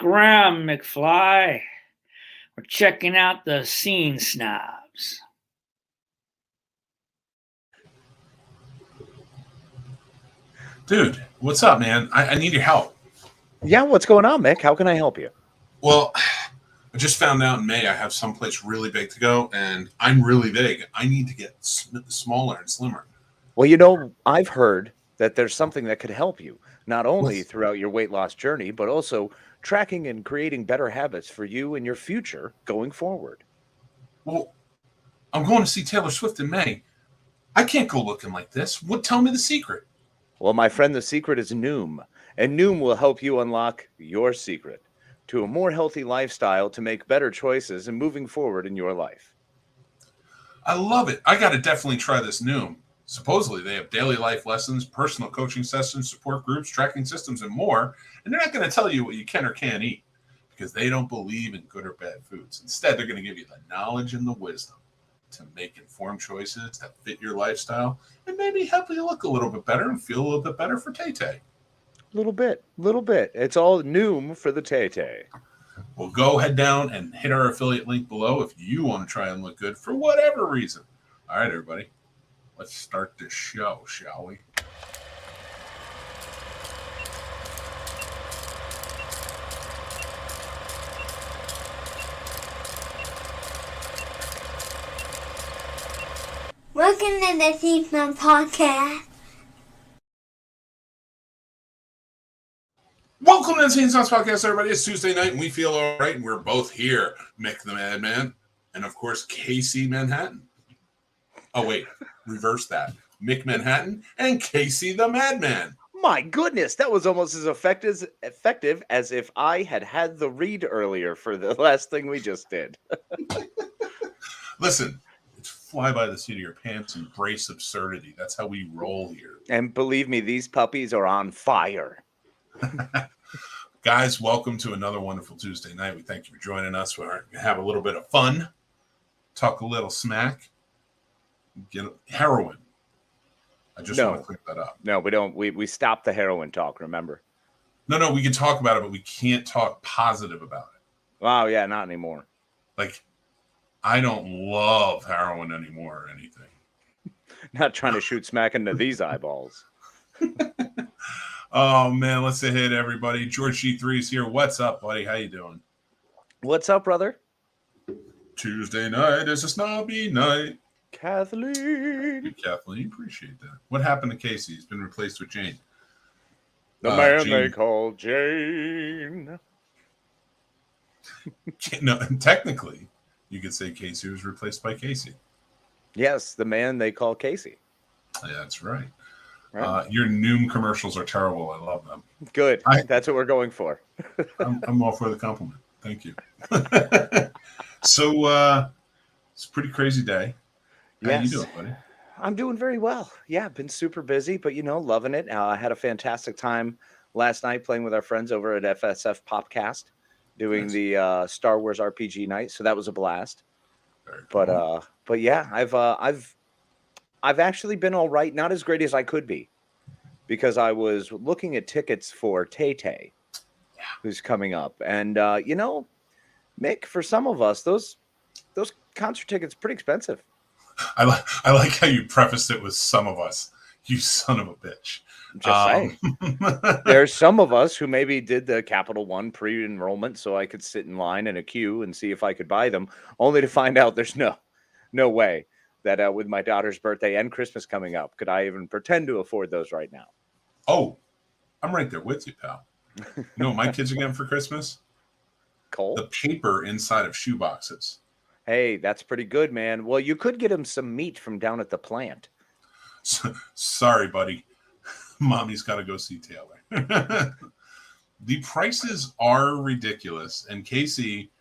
around, McFly. We're checking out the Scene Snobs. Dude, what's up, man? I need your help. Yeah, what's going on, Mick? How can I help you? Well, I just found out in May I have someplace really big to go, and I'm really big. I need to get smaller and slimmer. Well, I've heard that there's something that could help you, not only throughout your weight loss journey, but also tracking and creating better habits for you and your future going forward. Well, I'm going to see Taylor Swift in May. I can't go looking like this. Tell me the secret. Well, my friend, the secret is Noom, and Noom will help you unlock your secret to a more healthy lifestyle to make better choices and moving forward in your life. I love it. I got to definitely try this Noom. Supposedly, they have daily life lessons, personal coaching sessions, support groups, tracking systems, and more. And they're not going to tell you what you can or can't eat because they don't believe in good or bad foods. Instead, they're going to give you the knowledge and the wisdom to make informed choices that fit your lifestyle and maybe help you look a little bit better and feel a little bit better for Tay-Tay. Little bit. It's all Noom for the Tay-Tay. Well, go head down and hit our affiliate link below if you want to try and look good for whatever reason. All right, everybody. Let's start this show, shall we? Welcome to the Scene Snobs Podcast. Welcome to the Scene Snobs Podcast, everybody. It's Tuesday night, and we feel all right, and we're both here. Mick the Madman, and of course, Casey Manhattan. Oh, wait. Reverse that. Mick Manhattan and Casey the Madman. My goodness, that was almost as effective as if I had the read earlier for the last thing we just did. Listen, it's fly by the seat of your pants, embrace absurdity. That's how we roll here. And believe me, these puppies are on fire. Guys, welcome to another wonderful Tuesday night. We thank you for joining us. We're going to have a little bit of fun, talk a little smack, get heroin. I just want to clear that up. No, we don't. We stopped the heroin talk, remember? No, we can talk about it, but we can't talk positive about it. Wow, yeah, not anymore. Like, I don't love heroin anymore or anything. Not trying to shoot smack into these eyeballs. Oh, man, let's say hey to everybody. George G3 is here. What's up, buddy? How you doing? What's up, brother? Tuesday night is a snobby night. Kathleen. Good, Kathleen. Appreciate that. What happened to Casey? He's been replaced with Jane. The man Jane. They call Jane. No, technically, you could say Casey was replaced by Casey. Yes, the man they call Casey. Yeah, that's right. Your Noom commercials are terrible. I love them. Good. That's what we're going for. I'm all for the compliment. Thank you. So, it's a pretty crazy day. How you doing, buddy? I'm doing very well. Yeah, been super busy, but loving it. I had a fantastic time last night playing with our friends over at FSF Popcast, doing the Star Wars RPG night. So that was a blast. Very cool. But yeah, I've actually been all right. Not as great as I could be, because I was looking at tickets for Tay-Tay, who's coming up, and Mick, for some of us, those concert tickets are pretty expensive. I like how you prefaced it with "some of us." You son of a bitch. Just saying. There's some of us who maybe did the Capital One pre-enrollment so I could sit in line in a queue and see if I could buy them, only to find out there's no way that with my daughter's birthday and Christmas coming up, could I even pretend to afford those right now? Oh, I'm right there with you, pal. You know what my kids are getting for Christmas? Coal? The paper inside of shoe boxes. Hey, that's pretty good, man. Well, you could get them some meat from down at the plant. Sorry, buddy. Mommy's got to go see Taylor. The prices are ridiculous, and Casey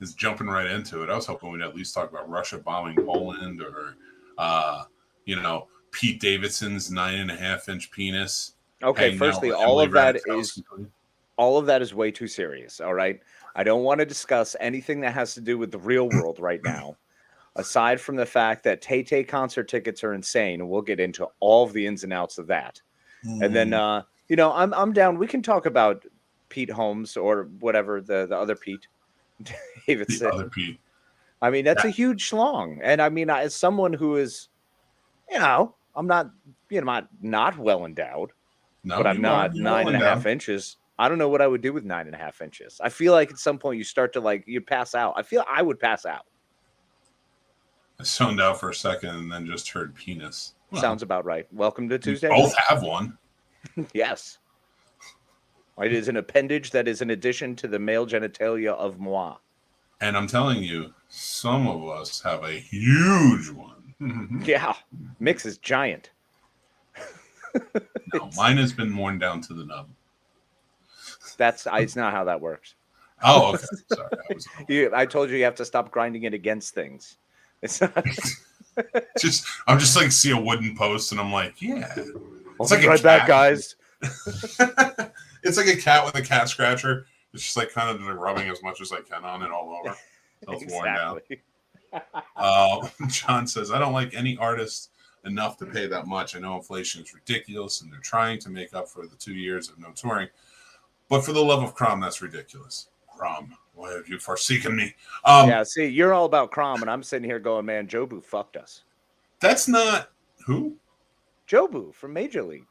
is jumping right into it. I was hoping we'd at least talk about Russia bombing Poland or, Pete Davidson's 9.5-inch penis. Okay, firstly, all of that is way too serious, all right? I don't want to discuss anything that has to do with the real world right now, aside from the fact that Tay-Tay concert tickets are insane, and we'll get into all of the ins and outs of that. And then, I'm down. We can talk about Pete Holmes or whatever the other Pete. Davidson. The other Pete. I mean, that's a huge schlong. And I mean, as someone who is, I'm not, not well endowed, but I'm not 9.5 inches. I don't know what I would do with 9.5 inches. I feel like at some point you start to you pass out. I feel I would pass out. I zoned out for a second and then just heard penis. Well, sounds about right. Welcome to Tuesday. Both have one. Yes. It is an appendage that is an addition to the male genitalia of moi. And I'm telling you, some of us have a huge one. Yeah. Mick's is giant. No, mine has been worn down to the nub. It's not how that works. Oh, okay. Sorry. I told you have to stop grinding it against things. It's not... I'm just like see a wooden post and I'm like, yeah. It's like right back, guys. It's like a cat with a cat scratcher. It's just like kind of like rubbing as much as I can on it all over. It's worn down. John says, I don't like any artist enough to pay that much. I know inflation is ridiculous and they're trying to make up for the 2 years of no touring. But for the love of Crom, that's ridiculous. Crom, why have you forsaken me? Yeah, see, you're all about Crom, and I'm sitting here going, man, Jobu fucked us. That's not who? Jobu from Major League.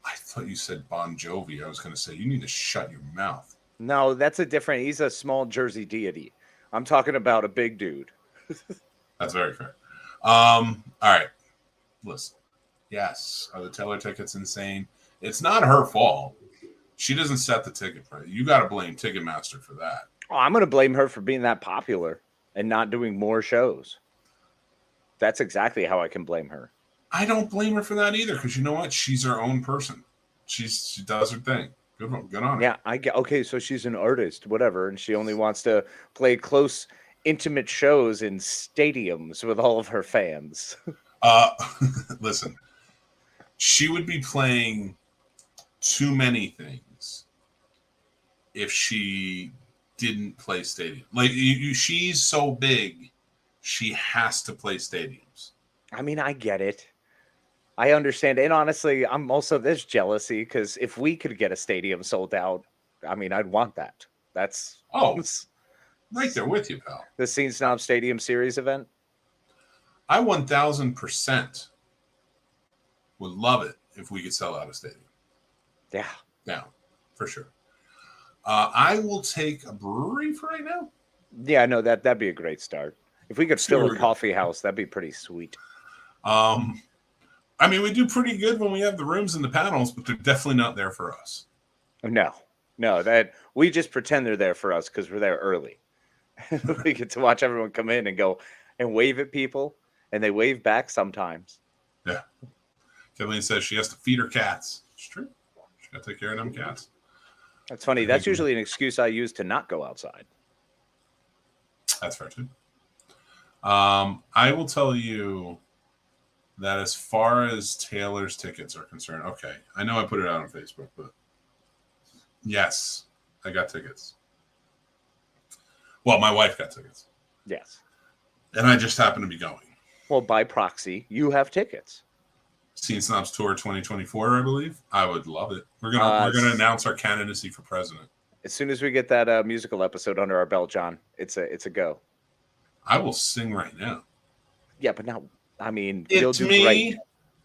I thought you said Bon Jovi. I was going to say, you need to shut your mouth. No, that's he's a small Jersey deity. I'm talking about a big dude. That's very fair. All right. Listen. Yes. Are the Taylor tickets insane? It's not her fault. She doesn't set the ticket price. You got to blame Ticketmaster for that. Oh, I'm going to blame her for being that popular and not doing more shows. That's exactly how I can blame her. I don't blame her for that either, because you know what? She's her own person. She does her thing. Good on her. Yeah, I get. Okay, so she's an artist, whatever, and she only wants to play close, intimate shows in stadiums with all of her fans. Listen, she would be playing too many things if she didn't play stadium. Like she's so big, she has to play stadiums. I mean, I get it. I understand. And honestly, there's jealousy because if we could get a stadium sold out, I mean, I'd want that. That's right there with you, pal. The Scene Snobs Stadium Series event. I 1000% would love it if we could sell out a stadium. Yeah, for sure. I will take a brewery for right now. Yeah, no, that'd be a great start. If we could fill a coffee house, that'd be pretty sweet. I mean, we do pretty good when we have the rooms and the panels, but they're definitely not there for us. No, that we just pretend they're there for us because we're there early. We get to watch everyone come in and go and wave at people, and they wave back sometimes. Yeah. Kathleen says she has to feed her cats. It's true. She got to take care of them cats. That's funny. That's usually an excuse I use to not go outside. That's fair, too. I will tell you that as far as Taylor's tickets are concerned, okay, I know I put it out on Facebook, but yes, I got tickets. Well, my wife got tickets. Yes. And I just happen to be going. Well, by proxy, you have tickets. Scene Snobs Tour 2024, I believe. I would love it. We're gonna announce our candidacy for president. As soon as we get that musical episode under our belt, John, it's a go. I will sing right now. Yeah, but now, I mean, you'll do me. Great.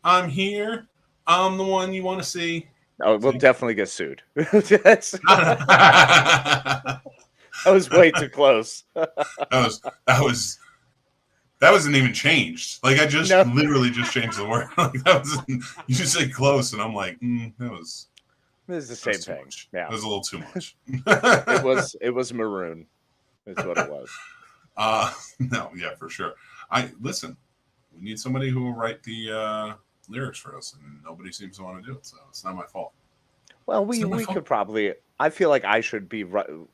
I'm here. I'm the one you want to see. Oh, we'll definitely get sued. That was way too close. That wasn't even changed. Like I just literally just changed the word. Like that was you just say close, and I'm like, that was. This is the same thing. Much. Yeah, it was a little too much. It was maroon. That's what it was. No, yeah, for sure. Listen. We need somebody who will write the lyrics for us, and nobody seems to want to do it, so it's not my fault. Well, we could probably. I feel like I should be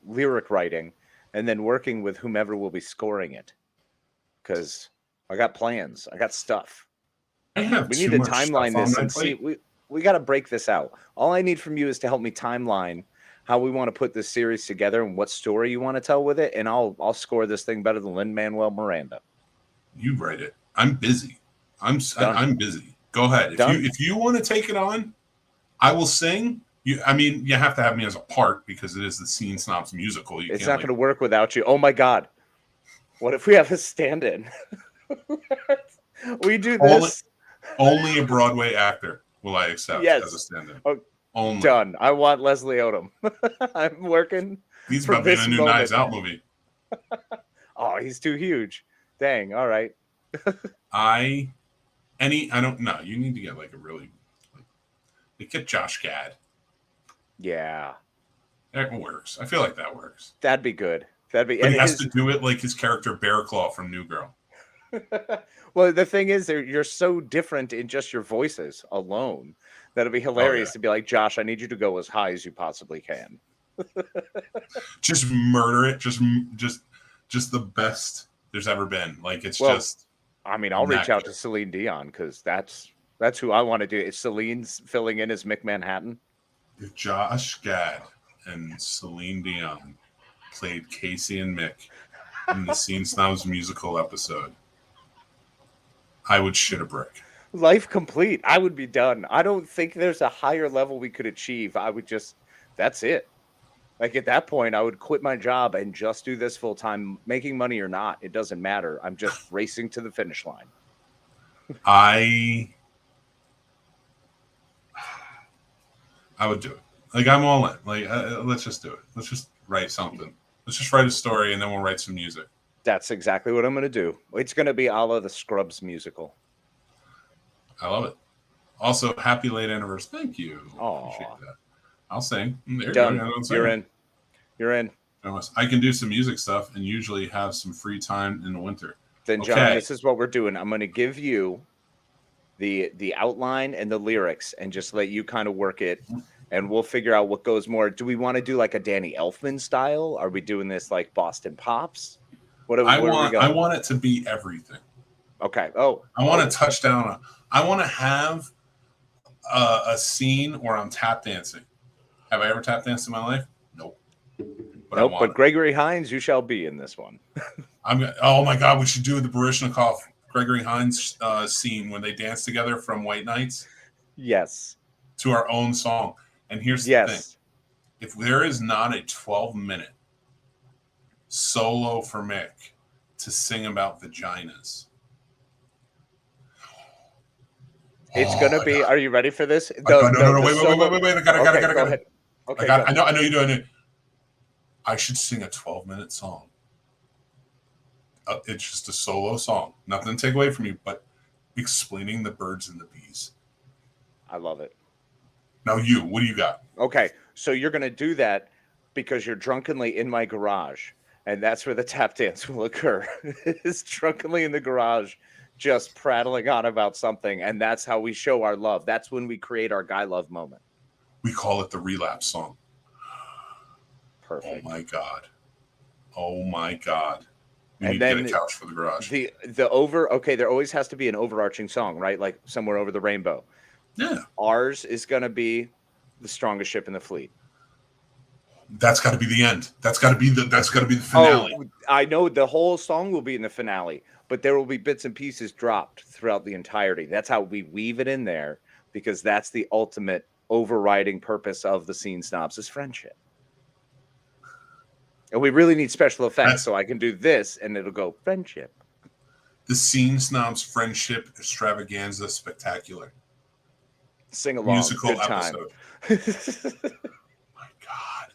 lyric writing, and then working with whomever will be scoring it, because I got plans, I got stuff. We need to timeline this and see. We got to break this out. All I need from you is to help me timeline how we want to put this series together and what story you want to tell with it, and I'll score this thing better than Lin-Manuel Miranda. You write it. I'm busy. I'm busy. Go ahead. If you want to take it on, I will sing You have to have me as a part because it is the Scene Snobs musical. It's not going to work without you. Oh my God. What if we have a stand-in? We do this. Only a Broadway actor will I accept as a stand-in. Oh, only. Done. I want Leslie Odom. I'm working. He's about to be in a new Knives Out movie. Oh, he's too huge. Dang. All right. I don't know. You need to get like a really get Josh Gad. Yeah. That works. I feel like that works. That'd be good. But he has to do it like his character Bear Claw from New Girl. Well, the thing is, you're so different in just your voices alone that it'd be hilarious to be like, Josh, I need you to go as high as you possibly can. Just murder it. Just the best there's ever been. Like I'll reach out to Celine Dion because that's who I want to do. Is Celine's filling in as Mick Manhattan? If Josh Gad and Celine Dion played Casey and Mick in the Scene Snobs musical episode, I would shit a brick. Life complete. I would be done. I don't think there's a higher level we could achieve. I would that's it. Like at that point, I would quit my job and just do this full time, making money or not. It doesn't matter. I'm just racing to the finish line. I would do it. Like I'm all in. Like let's just do it. Let's just write something. Let's just write a story and then we'll write some music. That's exactly what I'm going to do. It's going to be a la the Scrubs musical. I love it. Also, happy late anniversary. Thank you. Appreciate that. I'll sing. There Done. You're in. You're in. I can do some music stuff and usually have some free time in the winter. Then, John, this is what we're doing. I'm going to give you the outline and the lyrics and just let you kind of work it. And we'll figure out what goes more. Do we want to do like a Danny Elfman style? Are we doing this like Boston Pops? I want it to be everything. Okay. I want to touch down. I want to have a scene where I'm tap dancing. Have I ever tap danced in my life? Nope. But Gregory Hines, you shall be in this one. Oh my God, we should do the Baryshnikov Gregory Hines scene when they dance together from White Nights. Yes. To our own song. And here's the thing. If there is not a 12-minute solo for Mick to sing about vaginas. It's going to be, are you ready for this? No, wait. I got it. Go ahead. Okay, I know you do. I should sing a 12-minute song. It's just a solo song. Nothing to take away from you, but explaining the birds and the bees. I love it. Now what do you got? Okay, so you're going to do that because you're drunkenly in my garage, and that's where the tap dance will occur. It's drunkenly in the garage, just prattling on about something, and that's how we show our love. That's when we create our guy love moment. We call it the relapse song. Perfect. Oh my God. We and need then to get a couch for the garage. There always has to be an overarching song, right? Like Somewhere Over the Rainbow. Yeah. Ours is going to be The Strongest Ship in the Fleet. That's got to be the end. That's got to be the finale. Oh, I know the whole song will be in the finale, but there will be bits and pieces dropped throughout the entirety. That's how we weave it in there, because that's the ultimate overriding purpose of the Scene Snobs is friendship. And we really need special effects, so I can do this and it'll go friendship. The Scene Snobs Friendship Extravaganza Spectacular. Sing along. Musical good episode. Time. My God.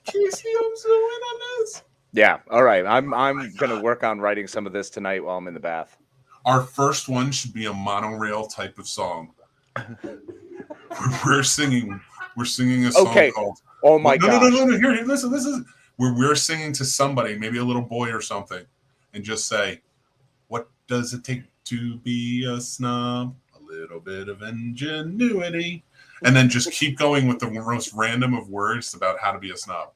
Casey, I'm so in on this. Yeah. All right. I'm going to work on writing some of this tonight while I'm in the bath. Our first one should be a monorail type of song. We're singing a song called Oh my God. No. Here, listen. This is where we're singing to somebody, maybe a little boy or something, and just say, "What does it take to be a snob? A little bit of ingenuity." And then just keep going with the most random of words about how to be a snob.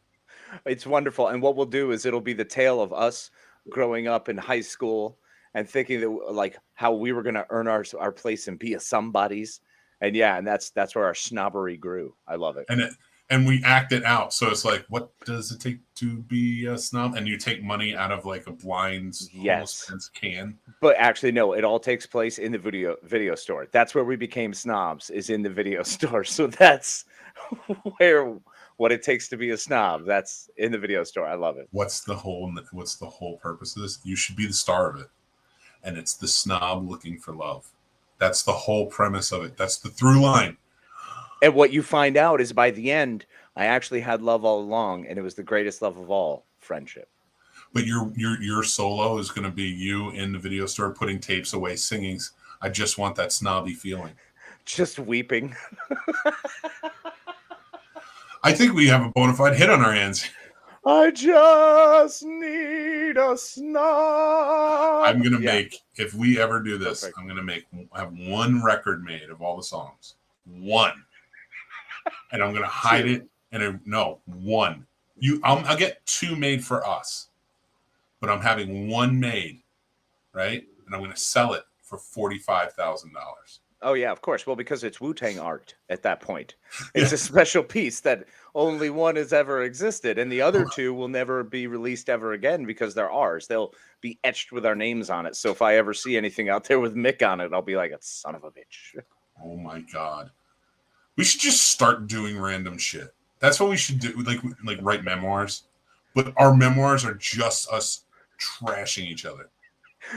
It's wonderful. And what we'll do is it'll be the tale of us growing up in high school and thinking that like how we were going to earn our place and be a somebody's. And yeah, and that's where our snobbery grew. I love it. and we act it out. So it's like, what does it take to be a snob? And you take money out of like a blind can. But actually, no, it all takes place in the video store. That's where we became snobs, is in the video store. So that's where what it takes to be a snob. That's in the video store. I love it. What's the whole purpose of this? You should be the star of it. And it's the snob looking for love. That's the whole premise of it. That's the through line. And what you find out is by the end, I actually had love all along, and it was the greatest love of all, friendship. But your solo is going to be you in the video store putting tapes away, singing, I just want that snobby feeling. Just weeping. I think we have a bona fide hit on our hands. I just need a snob. I'm going to make, if we ever do this, perfect. I'm going to have one record made of all the songs. One. And I'm going to hide it. And one. I'll get two made for us. But I'm having one made, right? And I'm going to sell it for $45,000. Oh, yeah, of course. Well, because it's Wu-Tang art at that point. It's a special piece that only one has ever existed. And the other two will never be released ever again because they're ours. They'll be etched with our names on it. So if I ever see anything out there with Mick on it, I'll be like, a son of a bitch. Oh, my God. We should just start doing random shit. That's what we should do. Like write memoirs. But our memoirs are just us trashing each other.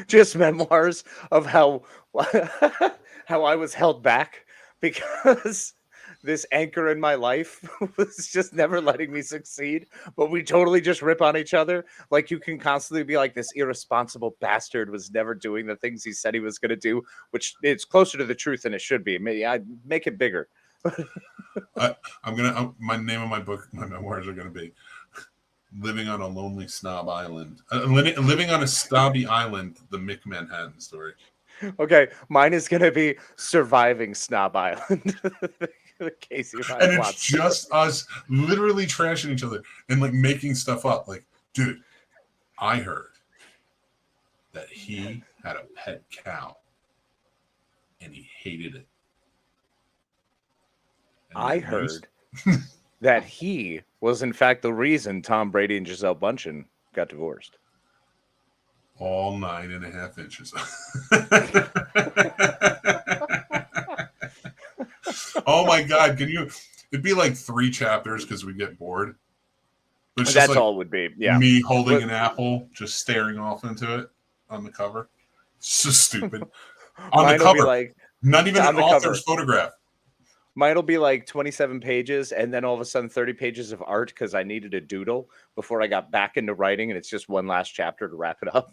Just memoirs of how I was held back because this anchor in my life was just never letting me succeed. But we totally just rip on each other. Like you can constantly be like, this irresponsible bastard was never doing the things he said he was going to do, which it's closer to the truth than it should be. Maybe I make it bigger. My name of my book, my memoirs are going to be Living on a Lonely Snob Island. Living on a Snobby Island, the Mick Manhattan story. Okay, mine is going to be Surviving Snob Island. Casey, and it's just us literally trashing each other and like making stuff up. Like, dude, I heard that he had a pet cow and he hated it. And I heard that he was in fact the reason Tom Brady and Gisele Bündchen got divorced. All 9.5 inches. Oh my God. It'd be like 3 chapters because we get bored. But that's like all it would be. Yeah. Me holding an apple, just staring off into it on the cover. It's so stupid. On the cover. Not even an author's photograph. Mine will be like 27 pages and then all of a sudden 30 pages of art because I needed a doodle before I got back into writing, and it's just one last chapter to wrap it up.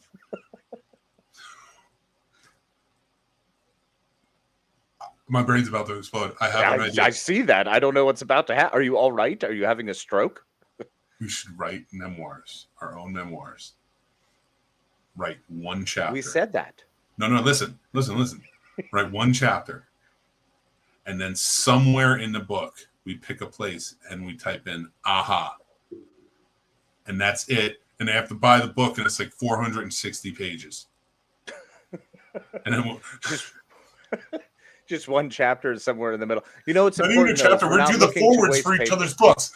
My brain's about to explode. I have an idea. I see that. I don't know what's about to happen. Are you all right? Are you having a stroke? We should write memoirs, our own memoirs. Write one chapter. We said that. No, listen. Write one chapter. And then somewhere in the book, we pick a place and we type in aha. And that's it. And they have to buy the book, and it's like 460 pages. And then just one chapter somewhere in the middle. You know, it's not even a chapter. We're do the forwards for each other's books.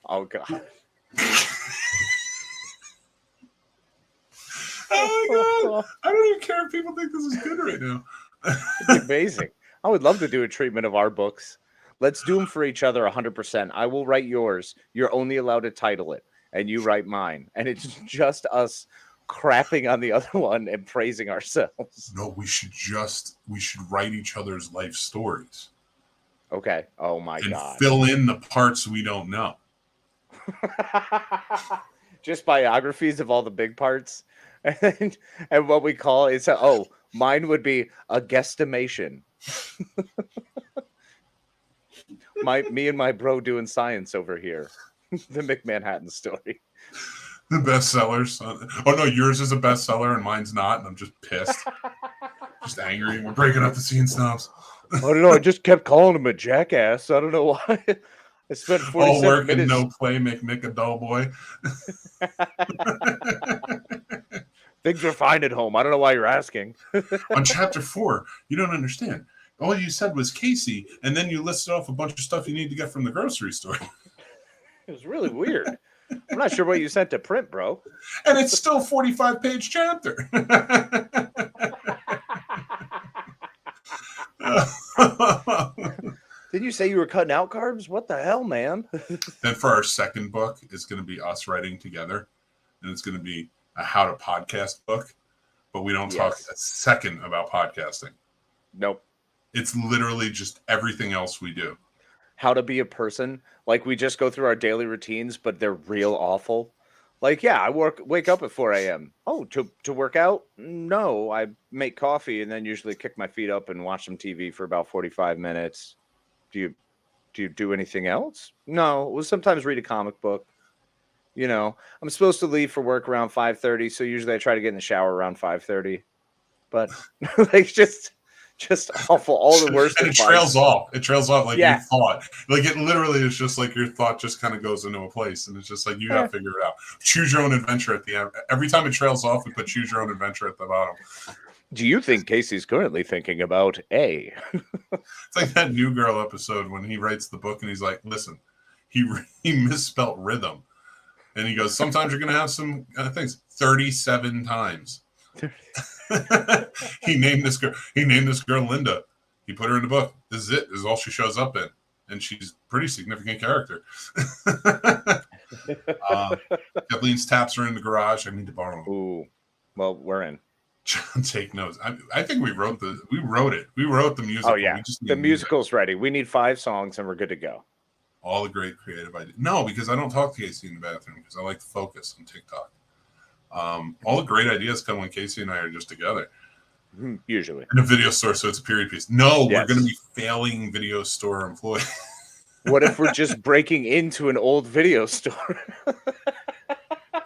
Oh, God. Oh, my God. I don't even care if people think this is good right now. It's amazing. I would love to do a treatment of our books. Let's do them for each other 100%. I will write yours. You're only allowed to title it, and you write mine. And it's just us crapping on the other one and praising ourselves. No, we should write each other's life stories. Okay. Oh, my God. And fill in the parts we don't know. Just biographies of all the big parts. And what we call is, mine would be a guesstimation. Me and my bro doing science over here. The Mick Manhattan story. The bestsellers. Oh no, yours is a bestseller and mine's not, and I'm just pissed. Just angry. We're breaking up the Scene Snobs. I don't know. I just kept calling him a jackass. I don't know why. I spent 47 all work minutes. And no play make Mick a dull boy. Things are fine at home. I don't know why you're asking. On chapter 4, you don't understand. All you said was Casey, and then you listed off a bunch of stuff you need to get from the grocery store. It was really weird. I'm not sure what you sent to print, bro. And it's still 45-page chapter. Didn't you say you were cutting out carbs? What the hell, man? Then for our second book, it's going to be us writing together. And it's going to be a how to podcast book. But we don't talk a second about podcasting. Nope. It's literally just everything else we do. How to be a person. Like, we just go through our daily routines, but they're real awful. Like, yeah, I wake up at 4 a.m. Oh, to work out? No, I make coffee and then usually kick my feet up and watch some TV for about 45 minutes. Do you do anything else? No, we'll sometimes read a comic book. You know, I'm supposed to leave for work around 5:30, so usually I try to get in the shower around 5:30. But like just awful, all the worst. And it trails off. It trails off like Yeah. your thought. Like it literally is just like your thought just kind of goes into a place, and it's just like you got to figure it out. Choose your own adventure at the end. Every time it trails off, we put choose your own adventure at the bottom. Do you think Casey's currently thinking about A? It's like that New Girl episode when he writes the book and he's like, listen, he misspelt rhythm. And he goes, sometimes you're going to have some things 37 times. He named this girl Linda. He put her in the book. This is all she shows up in. And she's a pretty significant character. Kathleen's taps are in the garage. I need to borrow them. Ooh, well, we're in. John, take notes. I think we wrote it. We wrote the musical. Oh, yeah. The musical's ready. We need 5 songs and we're good to go. All the great creative ideas. No, because I don't talk to Casey in the bathroom because I like to focus on TikTok. All the great ideas come when Casey and I are just together. Usually. In a video store, so it's a period piece. No, Yes. We're going to be failing video store employees. What if we're just breaking into an old video store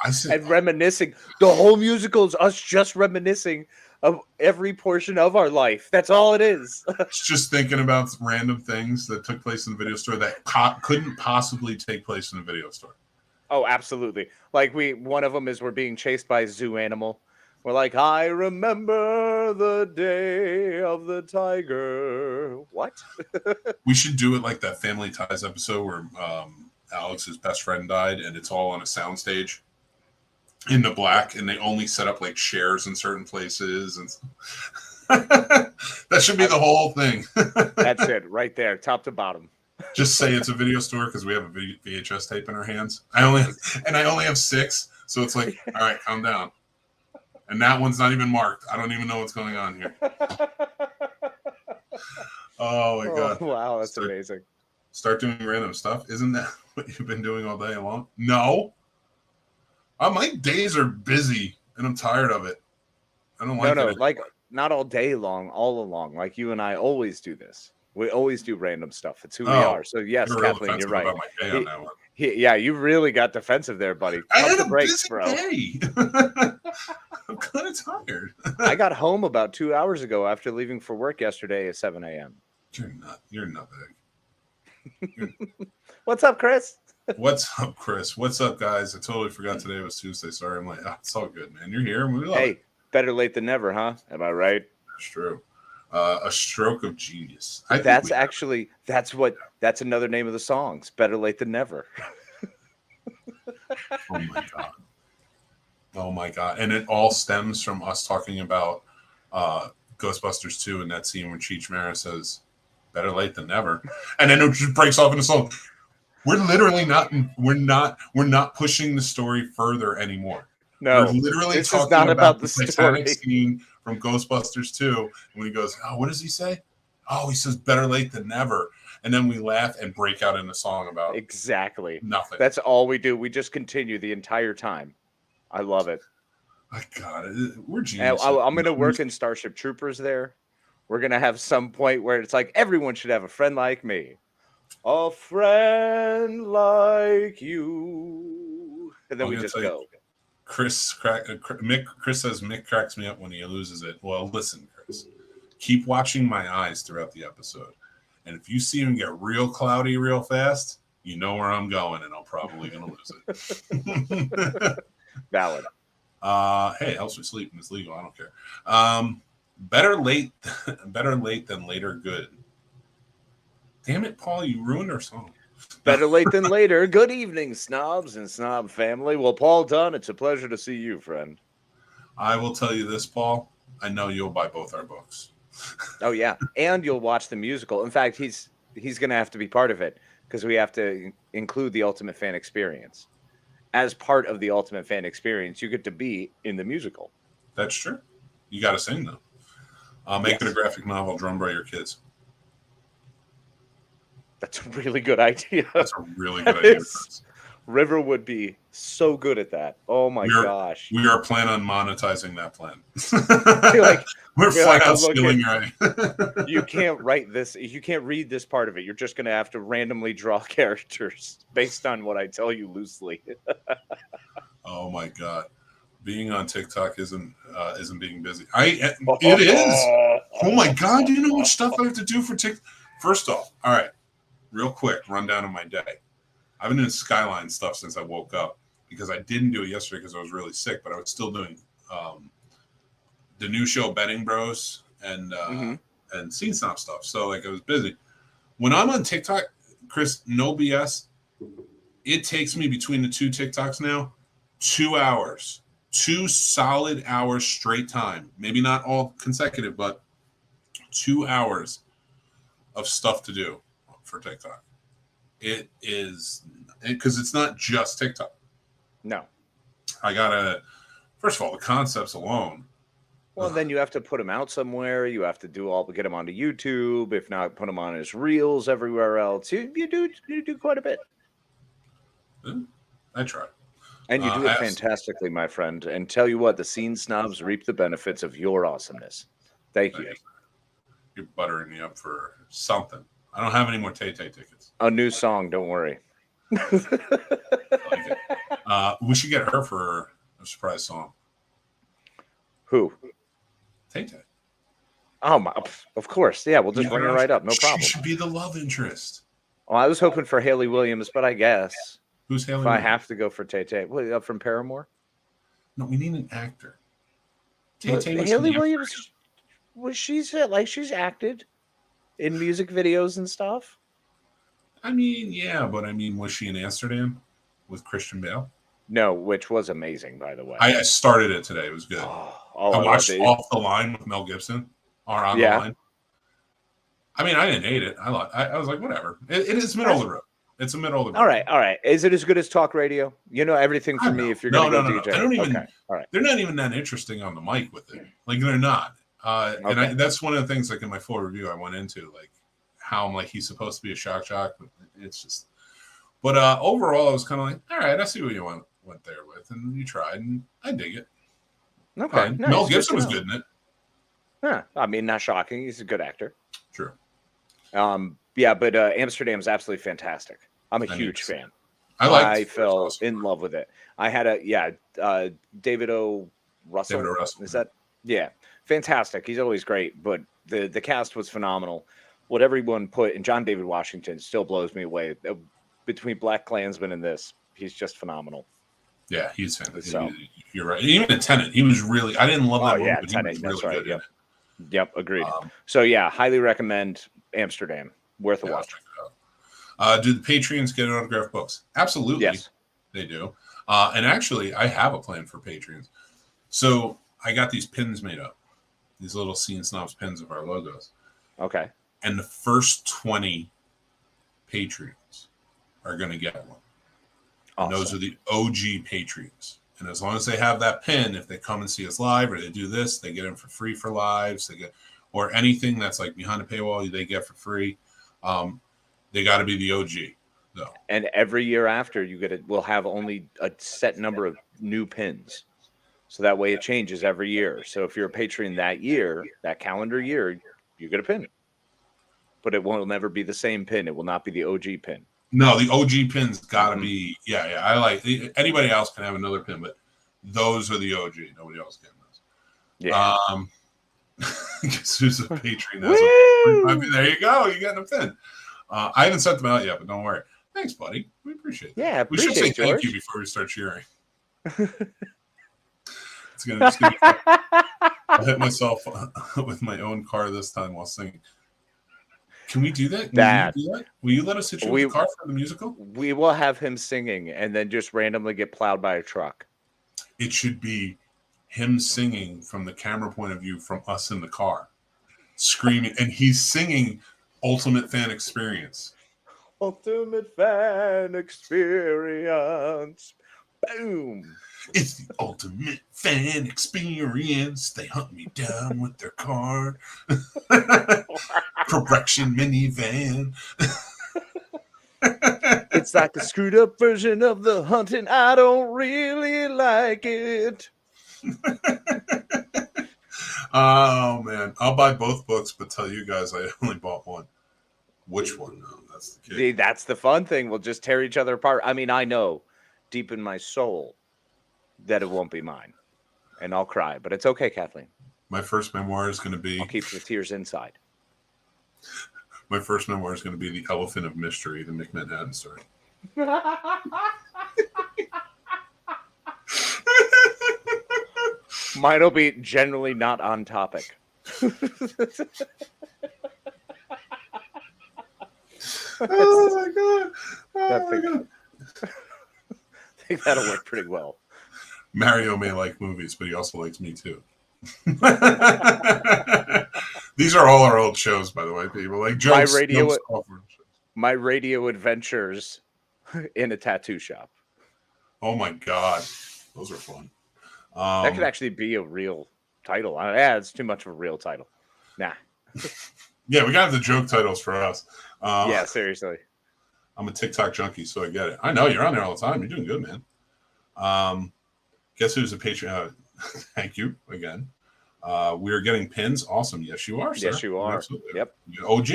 and reminiscing? The whole musical is us just reminiscing of every portion of our life. That's all it is. Just thinking about random things that took place in the video store that couldn't possibly take place in the video store. Oh, absolutely. Like one of them is we're being chased by a zoo animal. We're like, I remember the day of the tiger. What? We should do it like that Family Ties episode where Alex's best friend died, and it's all on a soundstage in the black, and they only set up like chairs in certain places, and that should be the whole thing. That's it, right there, top to bottom. Just say it's a video store because we have a VHS tape in our hands. I only have 6, so it's like, all right, calm down. And that one's not even marked. I don't even know what's going on here. Oh my god! Wow, that's amazing. Start doing random stuff. Isn't that what you've been doing all day long? No. My days are busy, and I'm tired of it. I don't like it. No, like not all day long, all along. Like you and I always do this. We always do random stuff. It's who we are. So yes, Kathleen, you're right. About my day on that one. Yeah, you really got defensive there, buddy. I had a breaks, busy day. I'm kind of tired. I got home about 2 hours ago after leaving for work yesterday at 7 a.m. You're not big. What's up, Chris? What's up, Chris? What's up, guys? I totally forgot today was Tuesday. Sorry. I'm like, it's all good, man. You're here. And we love it. Better late than never, huh? Am I right? That's true. A stroke of genius. That's another name of the songs. Better late than never. Oh my god. And it all stems from us talking about Ghostbusters 2 and that scene when Cheech Marin says, better late than never. And then it just breaks off in a song. We're literally not pushing the story further anymore. No, we're literally this talking is not about the Titanic story. Scene from Ghostbusters 2. And when he goes, oh, what does he say? Oh, he says better late than never. And then we laugh and break out in a song about exactly nothing. That's all we do. We just continue the entire time. I love it. My God, we're genius. I'm going to work in Starship Troopers there. We're going to have some point where it's like, everyone should have a friend like me. A friend like you. And then we just go. Chris says Mick cracks me up when he loses it. Well, listen, Chris, keep watching my eyes throughout the episode. And if you see him get real cloudy real fast, you know where I'm going, and I'm probably going to lose it. Valid. Hey, it helps me sleep and it's legal. I don't care. Better late than later good. Damn it, Paul, you ruined our song. Better late than later. Good evening, snobs and snob family. Well, Paul Dunn, it's a pleasure to see you, friend. I will tell you this, Paul. I know you'll buy both our books. Oh, yeah. And you'll watch the musical. In fact, he's going to have to be part of it because we have to include the Ultimate Fan Experience. As part of the Ultimate Fan Experience, you get to be in the musical. That's true. You got to sing, though. Make it a graphic novel drawn by your kids. That's a really good idea. That's a really good idea. River would be so good at that. Oh, my gosh. We are planning on monetizing that plan. We're flat out stealing your You can't write this. You can't read this part of it. You're just going to have to randomly draw characters based on what I tell you loosely. Oh, my God. Being on TikTok isn't being busy. It is. Oh, my God. Do you know what stuff I have to do for TikTok? First off, all right, real quick, rundown of my day. I've been doing Skyline stuff since I woke up because I didn't do it yesterday because I was really sick, but I was still doing the new show Betting Bros and Scene Snobs stuff. So like I was busy. When I'm on TikTok, Chris, no BS, it takes me between the two TikToks now 2 hours, 2 solid hours straight time. Maybe not all consecutive, but 2 hours of stuff to do for TikTok. It is because it's not just TikTok. No. I gotta, first of all, the concepts alone. Well, then you have to put them out somewhere. You have to get them onto YouTube. If not, put them on as reels everywhere else. You do quite a bit. I try. And you do it fantastically, my friend. And tell you what, the Scene Snobs reap the benefits of your awesomeness. Thank you. You're buttering me up for something. I don't have any more Tay-Tay tickets. A new song, don't worry. Like we should get her for a surprise song. Who? Tay-Tay. Oh, my, of course. Yeah, we'll just bring her right up. No problem. She should be the love interest. Well, I was hoping for Haley Williams, but I guess. Who's Haley Williams? I have to go for Tay-Tay. What, from Paramore? No, we need an actor. Tay-Tay was Haley Williams, she's acted in music videos and stuff. I mean, yeah, but I mean, was she in Amsterdam with Christian Bale? No, which was amazing, by the way. I started it today. It was good. I watched Off the Line with Mel Gibson. Or On the Line. I mean, I didn't hate it. I was like, whatever. It is middle of the road. It's a middle of the road. All right. Is it as good as talk radio? You know everything from me if you're going to go DJ. I don't even. Okay. All right. They're not even that interesting on the mic with it. Like they're not. And that's one of the things, like in my full review, I went into like how I'm like he's supposed to be a shock jock, but it's just. But overall, I was kind of like, all right, I see what you went there with, and you tried, and I dig it. Okay. Nice. Mel Gibson was good in it. Yeah, I mean, not shocking. He's a good actor. True. Yeah, but Amsterdam's absolutely fantastic. I'm a huge fan. I fell in love with it. I had David O. Russell. David O. Russell. Is that? Yeah, fantastic. He's always great, but the cast was phenomenal. What everyone put, and John David Washington still blows me away. Between Black Klansman and this, he's just phenomenal. Yeah, he's fantastic. So, you're right. Even in Tenet, he was really. I didn't love that movie, but Tenet, he was really good. Yep, agreed. So yeah, highly recommend Amsterdam. Worth a watch. Do the Patreons get autographed books? Absolutely. Yes. They do. And actually, I have a plan for Patreons. So I got these pins made up. These little Scene Snobs pins of our logos. Okay. And the first 20 Patreons are going to get one. Awesome. And those are the OG Patreons. And as long as they have that pin, if they come and see us live or they do this, they get them for free for lives. They get, or anything that's like behind the paywall, they get for free. They got to be the OG, though. And every year after, we'll have only a set number of new pins. So that way it changes every year. So if you're a Patreon that year, that calendar year, you get a pin. But it will never be the same pin. It will not be the OG pin. No, the OG pin's got to be. Yeah. I like anybody else can have another pin, but those are the OG. Nobody else can those. Yeah. Guess who's a Patreon? There you go. You got a pin. I haven't sent them out yet, but don't worry. Thanks, buddy. We appreciate it. Yeah, we should say George. Thank you before we start cheering. It's gonna be fun. I'll hit myself with my own car this time while singing. Can we do that? Will you let us hit you with the car for the musical? We will have him singing and then just randomly get plowed by a truck. It should be him singing from the camera point of view from us in the car, screaming, and he's singing Ultimate Fan Experience. Ultimate Fan Experience. Boom. It's the ultimate fan experience. They hunt me down with their car. Correction minivan. It's like a screwed up version of the hunting. I don't really like it. Oh, man. I'll buy both books, but tell you guys I only bought one. Which one? No, that's the kid. See, that's the fun thing. We'll just tear each other apart. I mean, I know deep in my soul that it won't be mine. And I'll cry, but it's okay, Kathleen. My first memoir is going to be... I'll keep the tears inside. My first memoir is going to be The Elephant of Mystery, the Mick Manhattan story. Mine will be generally not on topic. Oh, my God. Oh, my God. I think that'll work pretty well. Mario may like movies, but he also likes me too. These are all our old shows, by the way, people. Like jokes, my radio adventures in a tattoo shop. Oh my God, those are fun. That could actually be a real title. Yeah, it's too much of a real title. Nah. Yeah, we got the joke titles for us. Yeah, seriously. I'm a TikTok junkie, so I get it. I know you're on there all the time. You're doing good, man. Guess who's a Patreon? Thank you again. We're getting pins. Awesome. Yes, you are, sir. Yes, you are. Absolutely. Yep. OG.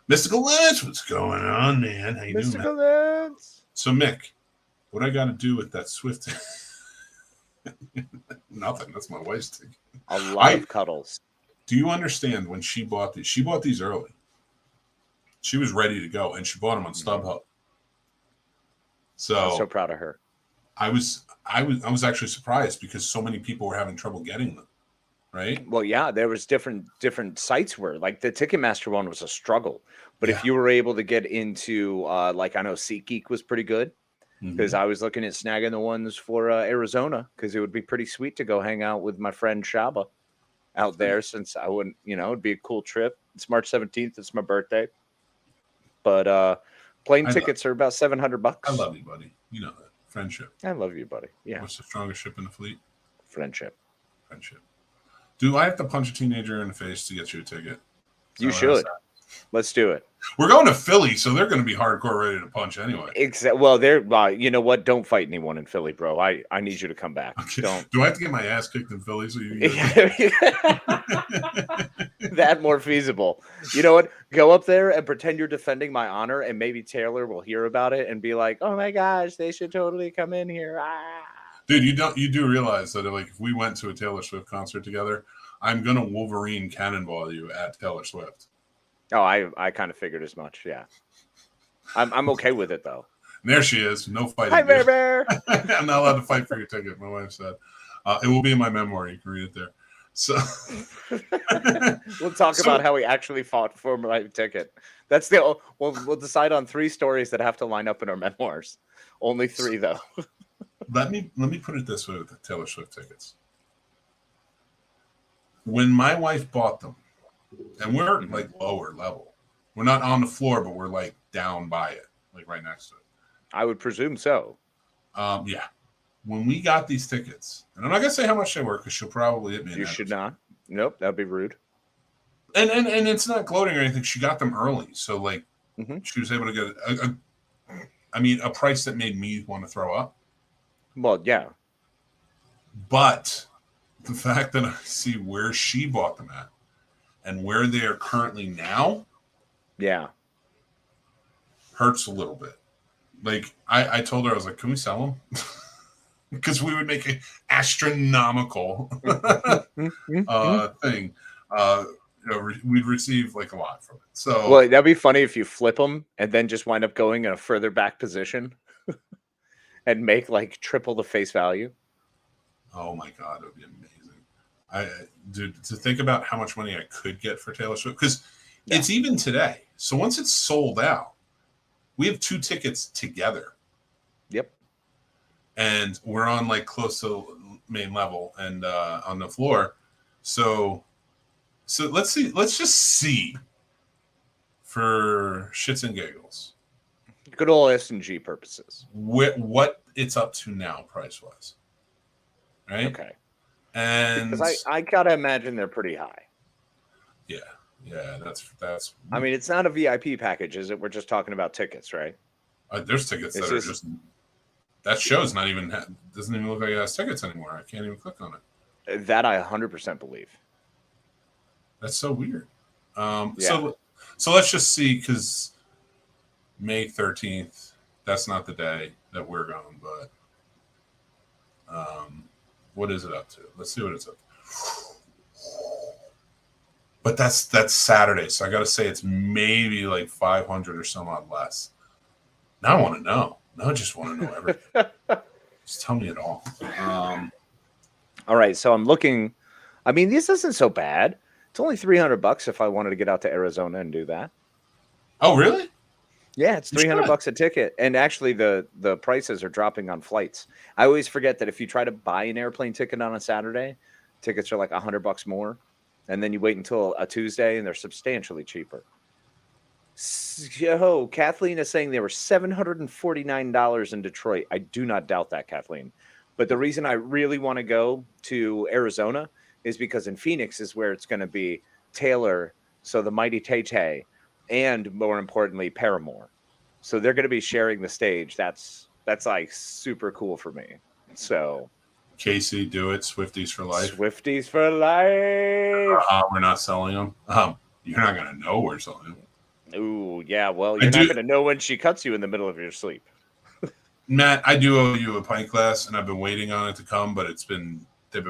Mystical Lance, what's going on, man? How you doing, man? Lance. So, Mick, what I got to do with that Swift? Nothing. That's my wife's thing. A lot of cuddles. Do you understand when she bought these? She bought these early. She was ready to go, and she bought them on StubHub. So I'm so proud of her. I was actually surprised because so many people were having trouble getting them. Right? Well, yeah, there was different sites where like the Ticketmaster one was a struggle. But if you were able to get into like I know SeatGeek was pretty good because I was looking at snagging the ones for Arizona because it would be pretty sweet to go hang out with my friend Shaba out there since I wouldn't, it'd be a cool trip. It's March 17th. It's my birthday. But plane tickets are about $700. I love you, buddy. You know that. Friendship. I love you, buddy. Yeah. What's the strongest ship in the fleet? Friendship. Do I have to punch a teenager in the face to get you a ticket? You should. Let's do it. We're going to Philly, so they're going to be hardcore ready to punch anyway. Well, they're you know what? Don't fight anyone in Philly, bro. I need you to come back. Okay. Don't. Do I have to get my ass kicked in Philly so you that more feasible? You know what? Go up there and pretend you're defending my honor, and maybe Taylor will hear about it and be like, "Oh my gosh, they should totally come in here." Ah. Dude, you do realize that like if we went to a Taylor Swift concert together, I'm gonna Wolverine cannonball you at Taylor Swift. Oh, I kind of figured as much. Yeah, I'm okay with it though. And there she is. No fighting. Hi, Bear. I'm not allowed to fight for your ticket. My wife said it will be in my memoir. You can read it there. So we'll talk about how we actually fought for my ticket. That's we'll decide on 3 stories that have to line up in our memoirs. Only 3 though. Let me put it this way with the Taylor Swift tickets. When my wife bought them, and we're like lower level, we're not on the floor, but we're like down by it, like right next to it. I would presume so. Yeah. When we got these tickets, and I'm not gonna say how much they were because she'll probably hit me. You should not. Nope, that'd be rude. And it's not gloating or anything. She got them early, so like she was able to get a price that made me want to throw up. Well, yeah. But the fact that I see where she bought them at and where they are currently now, hurts a little bit. Like I told her, I was like, "Can we sell them?" Because we would make an astronomical thing. We'd receive like a lot from it. So, well, that'd be funny if you flip them and then just wind up going in a further back position and make like triple the face value. Oh my God, it would be amazing. Dude, to think about how much money I could get for Taylor Swift, because it's even today. So once it's sold out, we have 2 tickets together. Yep. And we're on like close to main level and on the floor. So let's see. Let's just see for shits and giggles. Good old S&G purposes. What it's up to now, price wise. Right. Okay. And because I gotta imagine they're pretty high. Yeah. That's. I mean, it's not a VIP package, is it? We're just talking about tickets, right? There's tickets that are just. That show's not even doesn't even look like it has tickets anymore. I can't even click on it. That I 100% believe. That's so weird. Yeah. So let's just see, because May 13th, that's not the day that we're going, but what is it up to? Let's see what it's up to. But that's Saturday, so I got to say it's maybe like 500 or some odd less. Now I want to know. Now I just want to know everything. Just tell me it all. All right, so I'm looking. I mean, this isn't so bad. It's only $300 if I wanted to get out to Arizona and do that. Oh, really? Yeah, it's $300 a ticket, and actually the prices are dropping on flights. I always forget that if you try to buy an airplane ticket on a Saturday, tickets are like $100 more, and then you wait until a Tuesday, and they're substantially cheaper. So Kathleen is saying they were $749 in Detroit. I do not doubt that, Kathleen. But the reason I really want to go to Arizona is because in Phoenix is where it's going to be Taylor, so the Mighty Tay-Tay, and more importantly, Paramore. So they're going to be sharing the stage. That's like super cool for me. So Casey, do it. Swifties for life. Swifties for life. We're not selling them. You're not going to know we're selling them. Ooh, yeah. Well, you're not going to know when she cuts you in the middle of your sleep. Matt, I do owe you a pint glass, and I've been waiting on it to come, but they've been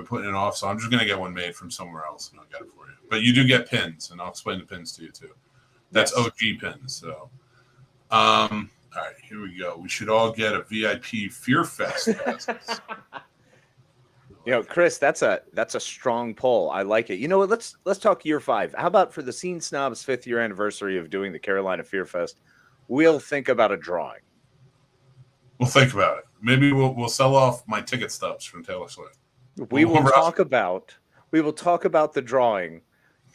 putting it off, so I'm just going to get one made from somewhere else, and I'll get it for you. But you do get pins, and I'll explain the pins to you, too. That's yes. OG pins, so. All right, here we go. We should all get a VIP Fear Fest. You know, Chris, that's a strong poll. I like it. You know what? Let's talk year 5. How about for the Scene Snobs 5th year anniversary of doing the Carolina Fear Fest? We'll think about a drawing. We'll think about it. Maybe we'll sell off my ticket stubs from Taylor Swift. We will talk about the drawing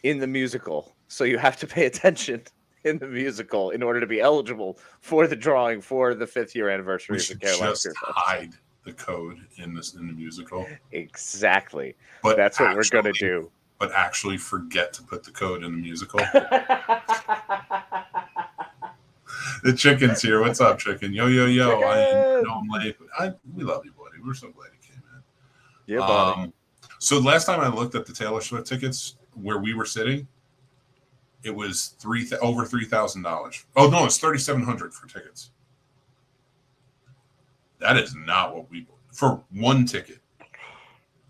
in the musical. So you have to pay attention in the musical in order to be eligible for the drawing for the 5th year anniversary of the Carolina Fear Fest. Hide the code in the musical. Exactly. But that's what we're going to do. But actually forget to put the code in the musical. The chicken's here. What's up, chicken? Yo. Chicken! I know I'm late, but we love you, buddy. We're so glad you came in. Yeah, buddy. So last time I looked at the Taylor Swift tickets where we were sitting, it was over $3,000. Oh no, it's $3,700 for tickets. That is not what we for one ticket.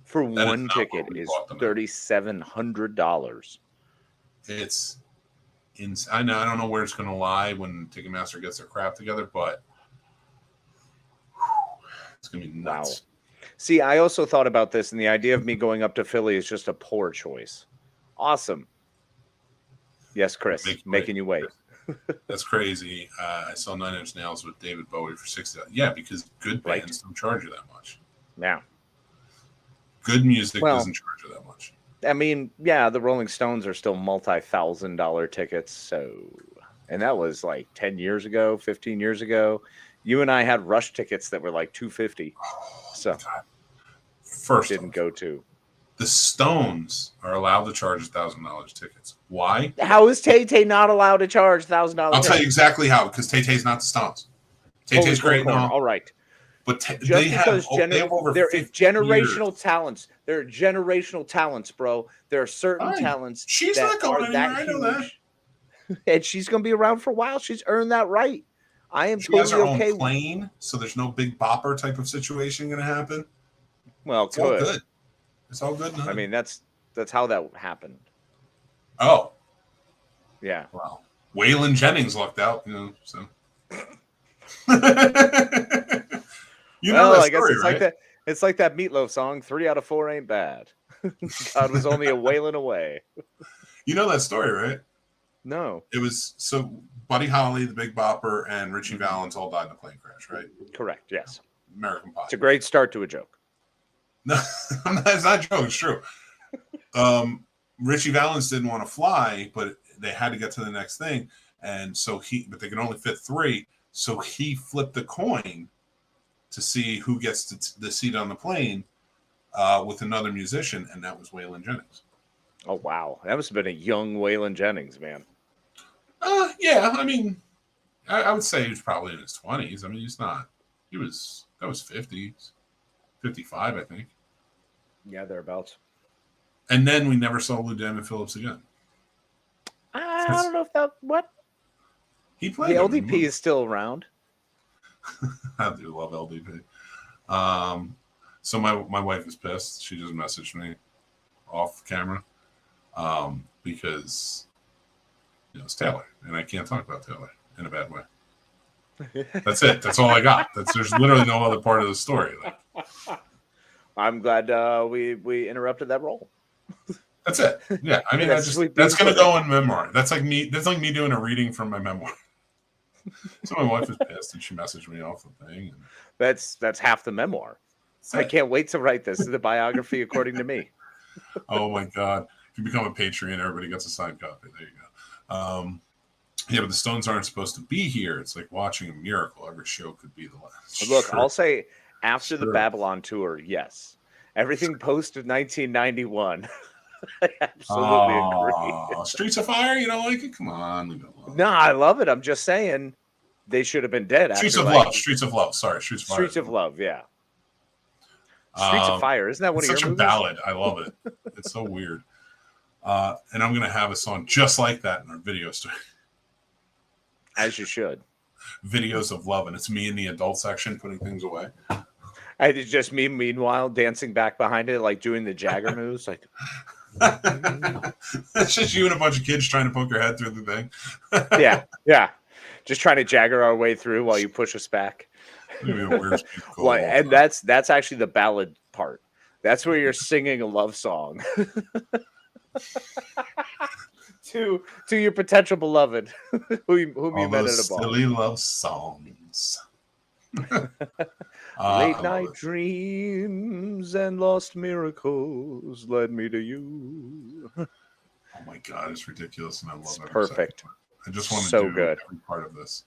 For one ticket is $3,700. It's I don't know where it's going to lie when Ticketmaster gets their crap together, but it's going to be nuts. Wow. See, I also thought about this, and the idea of me going up to Philly is just a poor choice. Awesome. Yes, Chris, making you wait. That's crazy. I saw 9 Inch Nails with David Bowie for $60. Yeah, because good bands don't charge you that much. Yeah. Good music doesn't charge you that much. I mean, yeah, the Rolling Stones are still multi-$1,000 tickets. So, and that was like 10 years ago, 15 years ago. You and I had Rush tickets that were like $250. So, first didn't go to. The Stones are allowed to charge $1,000 tickets. Why? How is Tay-Tay not allowed to charge $1,000? I'll tell you exactly how. Because Tay-Tay's not the Stones. Tay-Tay's great now. All right. But they have generational talents. There are generational talents, bro. There are certain talents. She's not going anywhere. I know that. And she's going to be around for a while. She's earned that right. I am totally has her own plane, so there's no big bopper type of situation going to happen. Well, it's all good. It's all good. I mean, that's how that happened. Oh, yeah. Wow. Waylon Jennings lucked out, so. You know that story, right? It's like that Meatloaf song, 3 out of 4 ain't bad. God was only a Waylon away. You know that story, right? No. It was so Buddy Holly, the Big Bopper, and Richie Valens all died in a plane crash, right? Correct. Yes. American Pie. It's a great start to a joke. No, it's not a joke. It's true. Richie Valens didn't want to fly, but they had to get to the next thing, and so but they could only fit 3. So he flipped a coin to see who gets the seat on the plane with another musician, and that was Waylon Jennings. Oh wow, that must have been a young Waylon Jennings, man. Yeah, I mean, I would say he was probably in his 20s. I mean, that was 50s, 55, I think. Yeah, thereabouts. And then we never saw Lou Diamond Phillips again. I don't know if what he played. The LDP is still around. I do love LDP. So my wife is pissed. She just messaged me off camera because it's Taylor, and I can't talk about Taylor in a bad way. That's it. That's all I got. There's literally no other part of the story. I'm glad we interrupted that role. That's it. Yeah, I mean, that's gonna go in memoir. That's like me doing a reading from my memoir. So my wife was pissed, and she messaged me off the thing. And that's half the memoir. I can't wait to write this. The biography according to me. Oh my God! If you become a Patreon, everybody gets a signed copy. There you go. Yeah, but the Stones aren't supposed to be here. It's like watching a miracle. Every show could be the last. Look, sure. I'll say after the Babylon tour, yes. Everything post 1991. I absolutely agree. Streets of Fire, you don't like it? Come on, leave it alone. No, I love it. I'm just saying they should have been dead. Streets of Love. Streets of Love. Sorry, Streets of Fire. Streets of Love. Yeah. Streets of Fire. Isn't that one of your movies? Such a ballad. I love it. It's so weird. And I'm gonna have a song just like that in our video story. As you should. Videos of love, and it's me in the adult section putting things away. It's just me, meanwhile, dancing back behind it, like doing the Jagger moves. Like, it's just you and a bunch of kids trying to poke your head through the thing. yeah. Just trying to Jagger our way through while you push us back. Well, and that's actually the ballad part. That's where you're singing a love song to your potential beloved, whom you met at a bar. Silly love songs. Late night dreams and lost miracles led me to you. Oh my God, it's ridiculous, and I love it. Perfect. I just want to do good. Every part of this.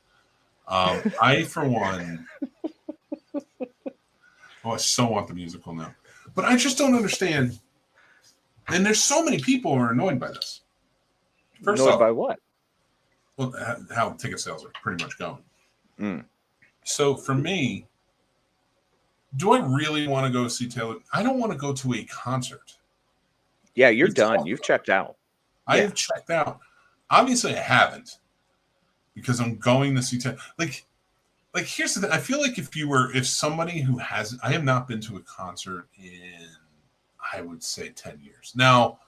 I, for one, I so want the musical now, but I just don't understand. And there's so many people who are annoyed by this. First annoyed off, by what? Well, how ticket sales are pretty much going. Mm. So for me, do I really want to go see Taylor? I don't want to go to a concert. Yeah, you're done. You've checked out. I have checked out. Obviously, I haven't, because I'm going to see Taylor. Like here's the thing. I feel like if somebody who hasn't, I have not been to a concert in, I would say 10 years now,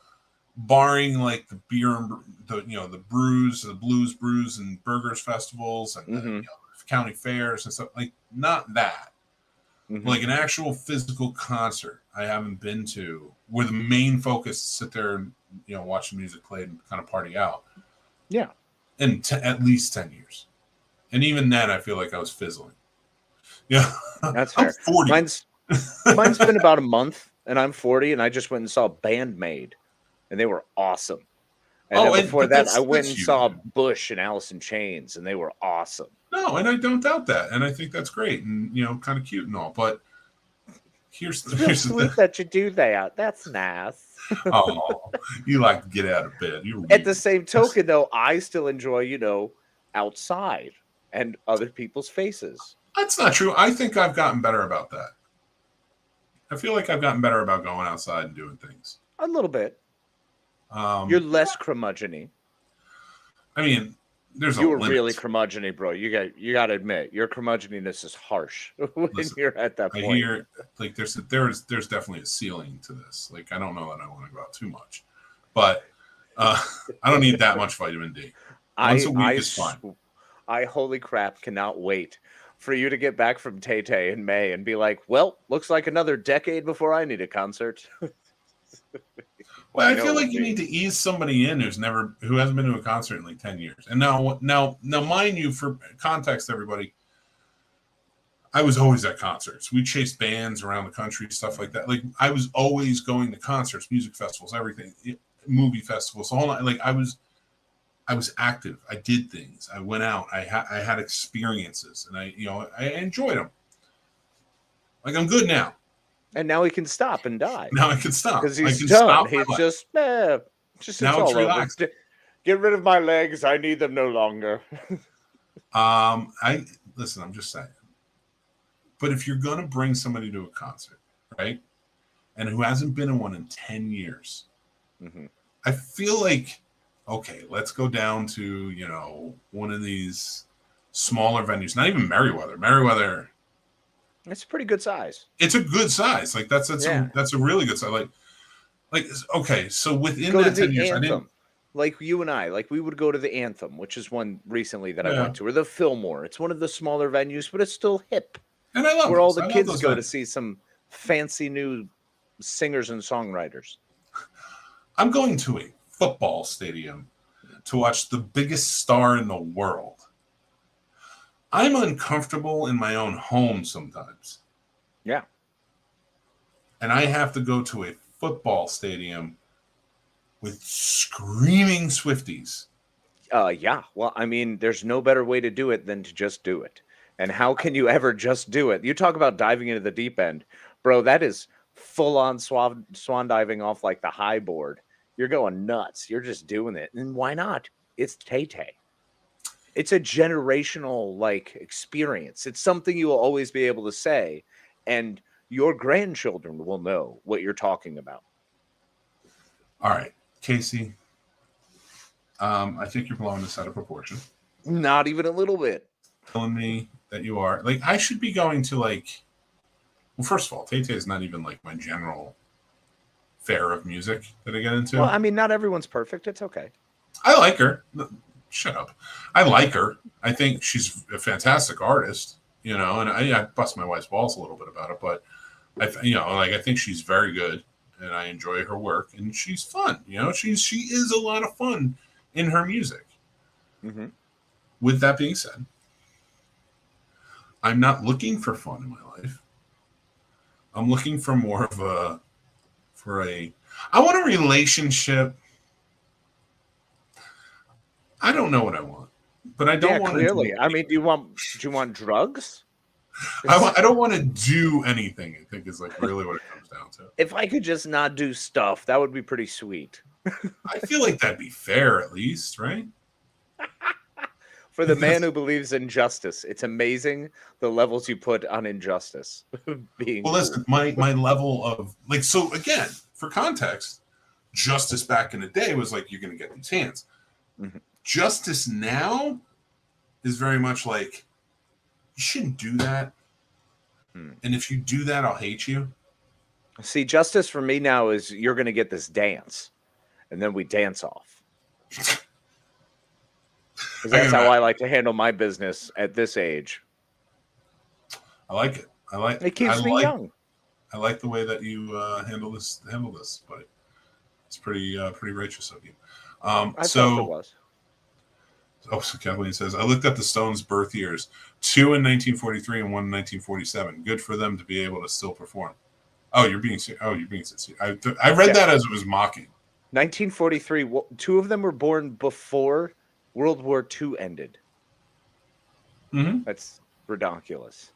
barring like the beer and the blues brews and burgers festivals and the, county fairs and stuff, like not that. Like an actual physical concert I haven't been to where the main focus is sit there and watch the music played and kind of party out. Yeah. In at least 10 years. And even then I feel like I was fizzling. Yeah. That's fair. I'm 40. Mine's been about a month, and I'm 40, and I just went and saw Bandmade, and they were awesome. And then before that, I went and saw Bush and Alice in Chains, and they were awesome. No, and I don't doubt that, and I think that's great, and kind of cute and all. But here's the thing that you do that. That's nice. Oh, you like to get out of bed. At the same token, though, I still enjoy, outside and other people's faces. That's not true. I think I've gotten better about that. I feel like I've gotten better about going outside and doing things. A little bit. You're less curmudgeon-y. I mean, you were really curmudgeon-y, bro. You got to admit, your curmudgeon-ness is harsh when you're at that point. I hear like there's definitely a ceiling to this. Like I don't know that I want to go out too much, but I don't need that much vitamin D. Once a week is fine. I holy crap cannot wait for you to get back from Tay-Tay in May and be like, well, looks like another decade before I need a concert. Well, I feel like you need to ease somebody in who hasn't been to a concert in like 10 years. And now, mind you, for context, everybody, I was always at concerts. We chased bands around the country, stuff like that. Like I was always going to concerts, music festivals, everything, movie festivals. So like I was active. I did things. I went out. I had experiences, and I enjoyed them. Like I'm good now. And now he can stop and die. Now I can stop because he's done. He's just now it's all relaxed. Over. Get rid of my legs. I need them no longer. I'm just saying. But if you're gonna bring somebody to a concert, right, and who hasn't been in one in 10 years, I feel like, okay, let's go down to one of these smaller venues. Not even Merriweather. Merriweather. It's a pretty good size. It's a good size. Like that's a really good size. Like okay, so within that 10 years, I didn't. Like you and I, like we would go to the Anthem, which is one recently that I went to, or the Fillmore. It's one of the smaller venues, but it's still hip. And I love where all the kids go to see some fancy new singers and songwriters. I'm going to a football stadium to watch the biggest star in the world. I'm uncomfortable in my own home sometimes. Yeah. And I have to go to a football stadium with screaming Swifties. Yeah. Well, I mean, there's no better way to do it than to just do it. And how can you ever just do it? You talk about diving into the deep end. Bro, that is full-on swan diving off like the high board. You're going nuts. You're just doing it. And why not? It's Tay-Tay. It's a generational experience. It's something you will always be able to say, and your grandchildren will know what you're talking about. All right, Casey. I think you're blowing this out of proportion. Not even a little bit. Telling me that you are I should be going to well, first of all, Tay-Tay is not even my general fare of music that I get into. Well, I mean, not everyone's perfect. It's okay. I like her. Shut up. I like her. I think she's a fantastic artist, and I bust my wife's balls a little bit about it, but I think she's very good and I enjoy her work and she's fun. She is a lot of fun in her music. Mm-hmm. With that being said, I'm not looking for fun in my life. I'm looking for more of I want a relationship. I don't know what I want, but I don't want clearly. I mean, do you want drugs? I don't want to do anything, I think is really what it comes down to. If I could just not do stuff, that would be pretty sweet. I feel like that'd be fair at least, right? For the man who believes in justice, it's amazing the levels you put on injustice. Listen, my level of so again, for context, justice back in the day was you're going to get these hands. Mm-hmm. Justice now is very much you shouldn't do that. And if you do that, I'll hate you. See, justice for me now is you're going to get this dance, and then we dance off. Because that's how I like to handle my business at this age. I like it. It keeps me young. I like the way that you handle this, but it's pretty righteous of you. I thought it was. Oh, so Kathleen says, I looked up the Stones' birth years, 2 in 1943 and 1 in 1947. Good for them to be able to still perform. You're being sincere. I read that as it was mocking. 1943, 2 of them were born before World War II ended. Mm-hmm. That's ridiculous.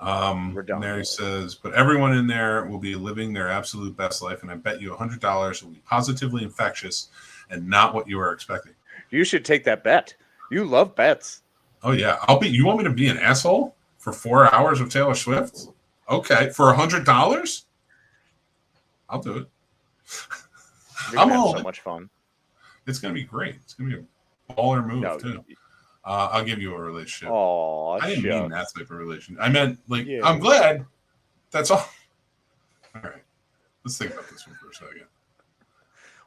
Mary says, but everyone in there will be living their absolute best life, and I bet you $100 will be positively infectious and not what you are expecting. You should take that bet. You love bets. Oh yeah, you want me to be an asshole for 4 hours of Taylor Swift? Okay, for $100? I'll do it. I'm all so much fun. It's gonna be great. It's gonna be a baller move too. I'll give you a relationship. Oh, I didn't mean that type of relationship. I meant I'm glad. That's all. All right, let's think about this one for a second.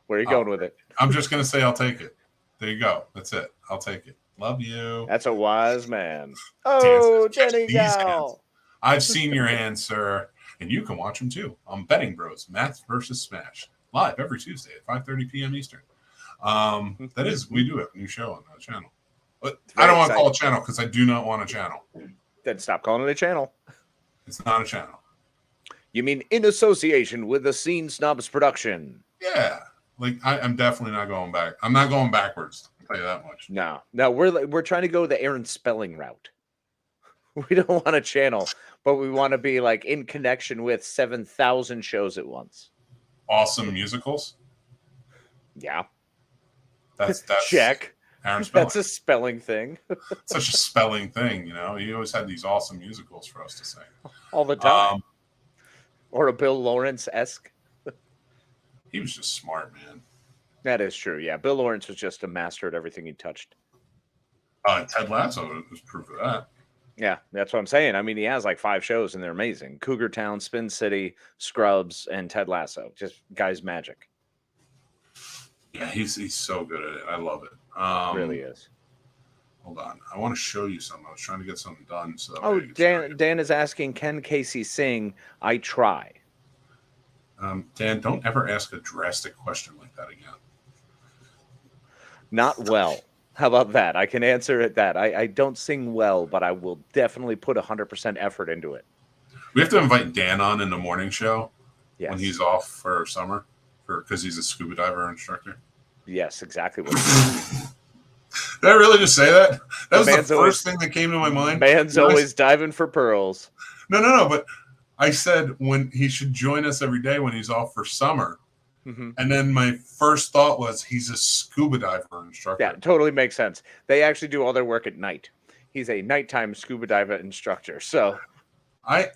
Where are you going with it? I'm just gonna say I'll take it. There you go. That's it. I'll take it. Love you. That's a wise man. Oh, Jenny Gal. I've seen your hands, sir. And you can watch them too on Betting Bros. Math versus Smash. live every Tuesday at 5:30 p.m. Eastern. That is, we do have a new show on the channel. But I don't want to call it a channel because I do not want a channel. Then stop calling it a channel. It's not a channel. You mean in association with the Scene Snobs production? Yeah. Like, I'm definitely not going back. I'm not going backwards. I'll tell you that much. No, we're trying to go the Aaron Spelling route. We don't want a channel, but we want to be like in connection with 7,000 shows at once. Awesome musicals. Yeah. That's check. Aaron Spelling. That's a spelling thing. Such a spelling thing, you know. He always had these awesome musicals for us to sing all the time. Or a Bill Lawrence-esque. He was just smart, man. That is true. Yeah, Bill Lawrence was just a master at everything he touched. Ted Lasso was proof of that. Yeah, that's what I'm saying. I mean, he has like 5 shows and they're amazing. Cougar Town, Spin City, Scrubs, and Ted Lasso. Just guy's magic. Yeah, he's so good at it. I love it. Really is. Hold on. I want to show you something. I was trying to get something done. So Dan is asking, can Casey sing? I try. Dan, don't ever ask a drastic question like that again. Not well. How about that? I can answer it that. I don't sing well, but I will definitely put 100% effort into it. We have to invite Dan on in the morning show when he's off for summer because he's a scuba diver instructor. Yes, exactly what Did I really just say that? That was the first thing that came to my mind. Man's always diving for pearls. No. But I said when he should join us every day when he's off for summer. Mm-hmm. And then my first thought was he's a scuba diver instructor. Yeah, totally makes sense. They actually do all their work at night. He's a nighttime scuba diver instructor. So I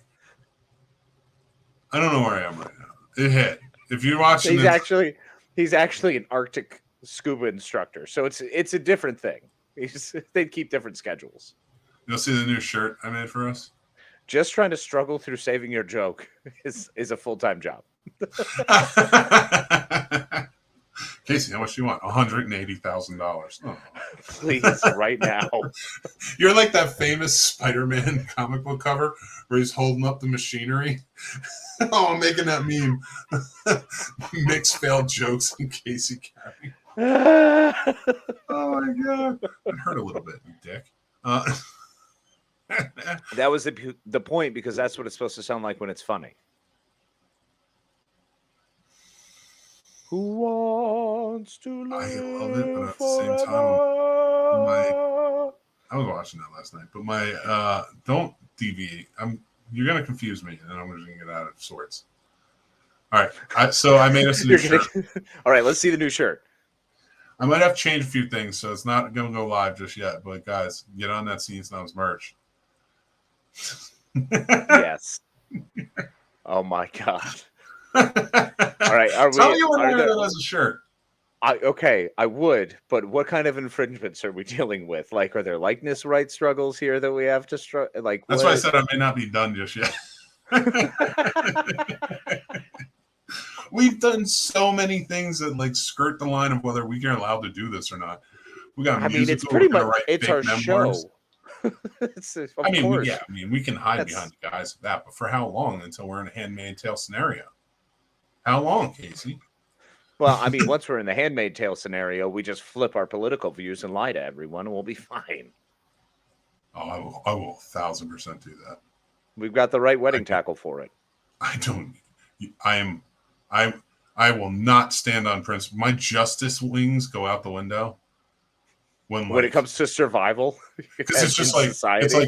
don't know where I am right now. It hit. If you're watching he's actually an Arctic scuba instructor. So it's a different thing. They keep different schedules. You'll see the new shirt I made for us. Just trying to struggle through saving your joke is a full-time job. Casey, how much do you want? $180,000. Oh. Please, right now. You're like that famous Spider-Man comic book cover where he's holding up the machinery. Oh, I'm making that meme. Mick's failed jokes and Casey Carey. Oh my god! It hurt a little bit, you dick. That was the point, because that's what it's supposed to sound like when it's funny. Who wants to live? I love it, but at the same time, I was watching that last night. But my don't deviate. You're gonna confuse me, and I'm just gonna get out of sorts. All right, so I made us a new shirt. All right, let's see the new shirt. I might have to change a few things, so it's not gonna go live just yet. But guys, get on that Scene Snobs merch. Yes. Oh my god. All right, tell you what that as a shirt. Okay, I would, but what kind of infringements are we dealing with? Like, are there likeness rights struggles here that we have to like? That's why I said I may not be done just yet. We've done so many things that like skirt the line of whether we are allowed to do this or not. We got. It's pretty much it's our memoirs. Show. We can hide behind the guys of that, but for how long until we're in a Handmaid's Tale scenario? How long, Casey? Well, I mean, once we're in the Handmaid's Tale scenario, we just flip our political views and lie to everyone, and we'll be fine. Oh, I will 1,000% do that. We've got the right wedding tackle for it. I will not stand on principle. My justice wings go out the window when it comes to survival. Because it's just like society. It's like,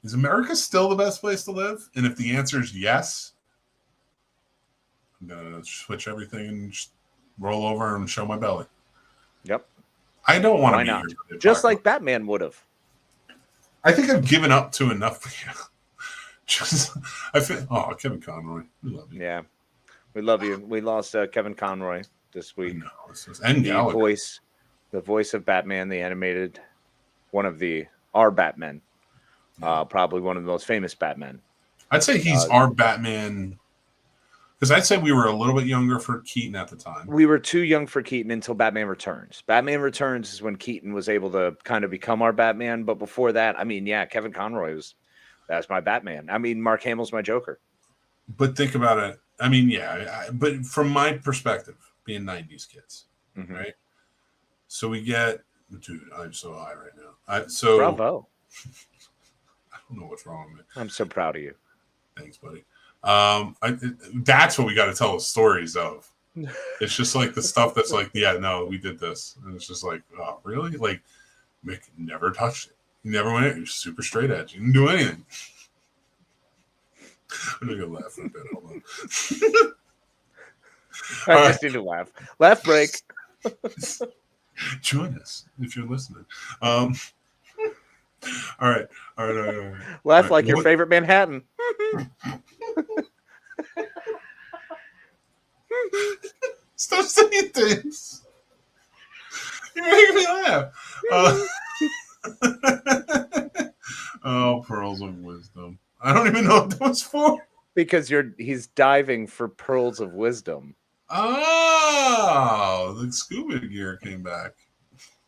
is America still the best place to live? And if the answer is yes, I'm gonna switch everything and just roll over and show my belly. Yep. I don't want to be here. Just like Batman would have. I think I've given up to enough. Kevin Conroy, we love you. Yeah, we love you. We lost Kevin Conroy this week. And the voice of Batman, the animated, our Batman, probably one of the most famous Batmen. I'd say he's our Batman. Because I'd say we were a little bit younger for Keaton at the time. We were too young for Keaton until Batman Returns. Batman Returns is when Keaton was able to kind of become our Batman. But before that, I mean, yeah, Kevin Conroy that's my Batman. I mean, Mark Hamill's my Joker. But think about it. I mean, yeah, but from my perspective, being 90s kids, right? So we get, dude, I'm so high right now. Bravo. I don't know what's wrong with me. I'm so proud of you. Thanks, buddy. That's what we got to tell the stories of. It's just like the stuff that's like, yeah, no, we did this. And it's just like, oh, really? Like, Mick never touched it. He never went in. He was super straight edge. He didn't do anything. I'm going to laugh for a bit. Hold on. I just need to laugh. Laugh break. Join us if you're listening. All right. Laugh like your favorite Manhattan. Stop saying things. You're making me laugh. Oh, pearls of wisdom. I don't even know what that was for. Because he's diving for pearls of wisdom. Oh, the scuba gear came back.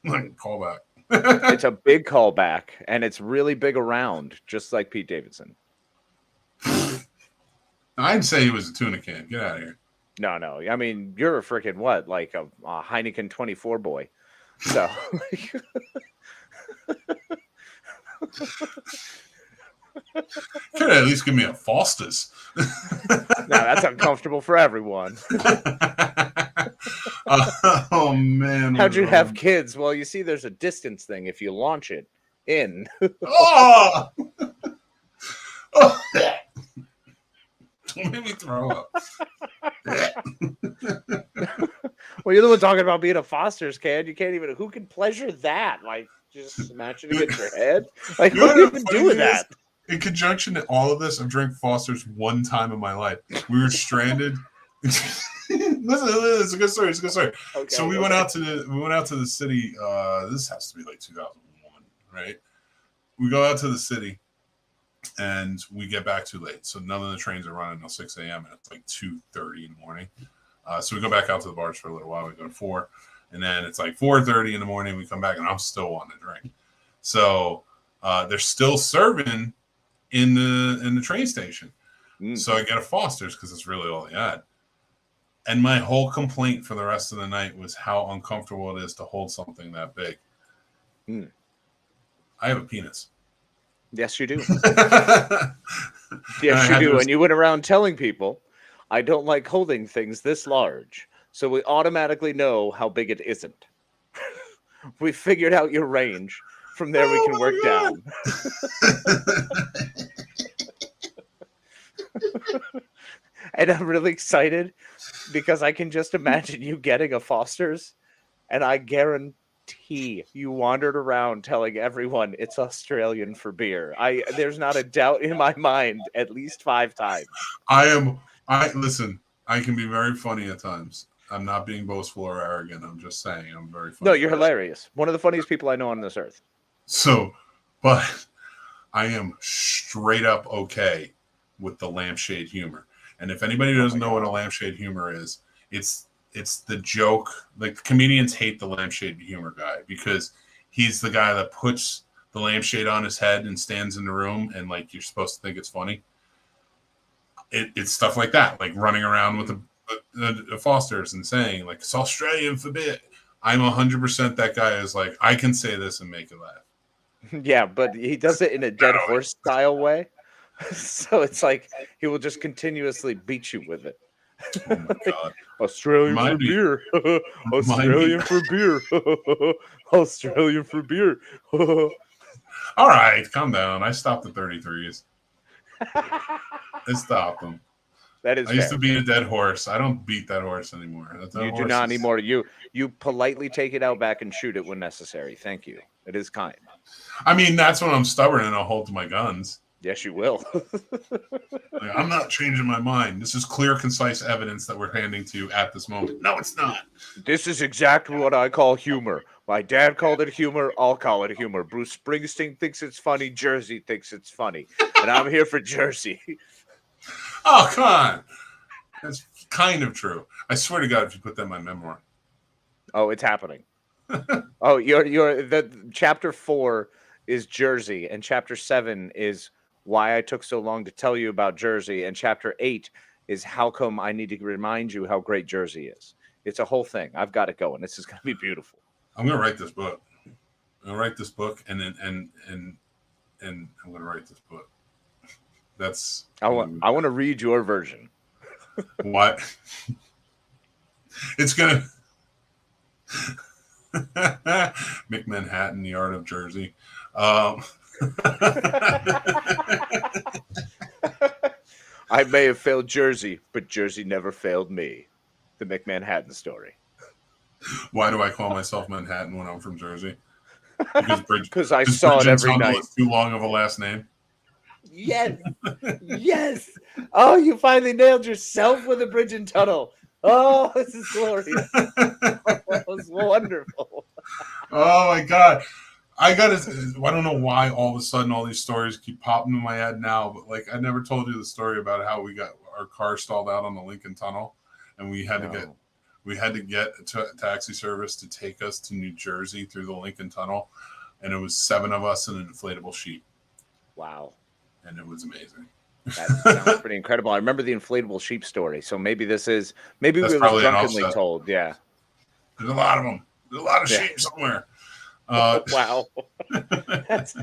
Like callback. It's a big callback, and it's really big around, just like Pete Davidson. I'd say he was a tuna can. Get out of here. No. I mean, you're a freaking what? Like a Heineken 24 boy. So. Could at least give me a Foster's. No, that's uncomfortable for everyone. Oh man! How'd you have kids? Well, you see, there's a distance thing if you launch it in. Oh! Oh! Don't make me throw up. Well, you're the one talking about being a Foster's kid. You can't even. Who can pleasure that? Like, just imagine it in your head. Like, who do you even do with that? In conjunction to all of this, I've drank Foster's one time in my life. We were stranded. Listen, it's a good story. It's a good story. Okay, so we went out to the city. This has to be like 2001, right? We go out to the city, and we get back too late. So none of the trains are running until 6 a.m. and it's like 2:30 in the morning. So we go back out to the bars for a little while. We go to 4, and then it's like 4:30 in the morning. We come back, and I'm still wanting to drink. So they're still serving in the train station. So I get a Foster's because it's really all they had. And my whole complaint for the rest of the night was how uncomfortable it is to hold something that big. I have a penis. Yes, you do. Yes, you do. And you went around telling people, I don't like holding things this large. So we automatically know how big it isn't. We figured out your range. From there, we can work down. And I'm really excited because I can just imagine you getting a Foster's, and I guarantee you wandered around telling everyone it's Australian for beer. There's not a doubt in my mind at least 5 times. Listen, I can be very funny at times. I'm not being boastful or arrogant. I'm just saying I'm very funny. No, you're hilarious. One of the funniest people I know on this earth. So, but I am straight up okay with the lampshade humor. And if anybody doesn't know what a lampshade humor is, it's the joke. Like, comedians hate the lampshade humor guy because he's the guy that puts the lampshade on his head and stands in the room, and like you're supposed to think it's funny. It's stuff like that, like running around with the Foster's and saying like it's Australian for beer. I'm 100% that guy is like, I can say this and make it laugh. Yeah, but he does it in a dead horse style way. So it's like he will just continuously beat you with it. Oh my God. Australian for beer. Australian for beer. Australian for beer. All right, calm down. I stopped the 33s. I stopped them. That is I used to beat a dead horse. I don't beat that horse anymore. You do not anymore. You politely take it out back and shoot it when necessary. Thank you. It is kind. I mean, that's when I'm stubborn and I'll hold to my guns. Yes, you will. Like, I'm not changing my mind. This is clear, concise evidence that we're handing to you at this moment. No, it's not. This is exactly what I call humor. My dad called it humor. I'll call it humor. Bruce Springsteen thinks it's funny. Jersey thinks it's funny. And I'm here for Jersey. Oh, come on. That's kind of true. I swear to God, if you put that in my memoir. Oh, it's happening. Oh, the chapter 4 is Jersey, and chapter 7 is why I took so long to tell you about Jersey, and chapter 8 is how come I need to remind you how great Jersey is. It's a whole thing. I've got it going. This is going to be beautiful. I'm going to write this book. I'm going to write this book, and I'm going to write this book. That's I want to read your version. What? It's going to Mick Manhattan, the Art of Jersey. I may have failed Jersey, but Jersey never failed me. The Mick Manhattan story. Why do I call myself Manhattan when I'm from Jersey? Because I saw it every night. Is too long of a last name. Yes. Yes. Oh, you finally nailed yourself with a bridge and tunnel. Oh, this is glorious. That was wonderful. Oh, my God. I don't know why all of a sudden all these stories keep popping in my head now, but like I never told you the story about how we got our car stalled out on the Lincoln Tunnel, and we had to get a taxi service to take us to New Jersey through the Lincoln Tunnel, and it was 7 of us in an inflatable sheep. Wow. And it was amazing. That sounds pretty incredible. I remember the inflatable sheep story, so maybe we were drunkenly told. Yeah. There's a lot of them. There's a lot of sheep somewhere. Wow. That's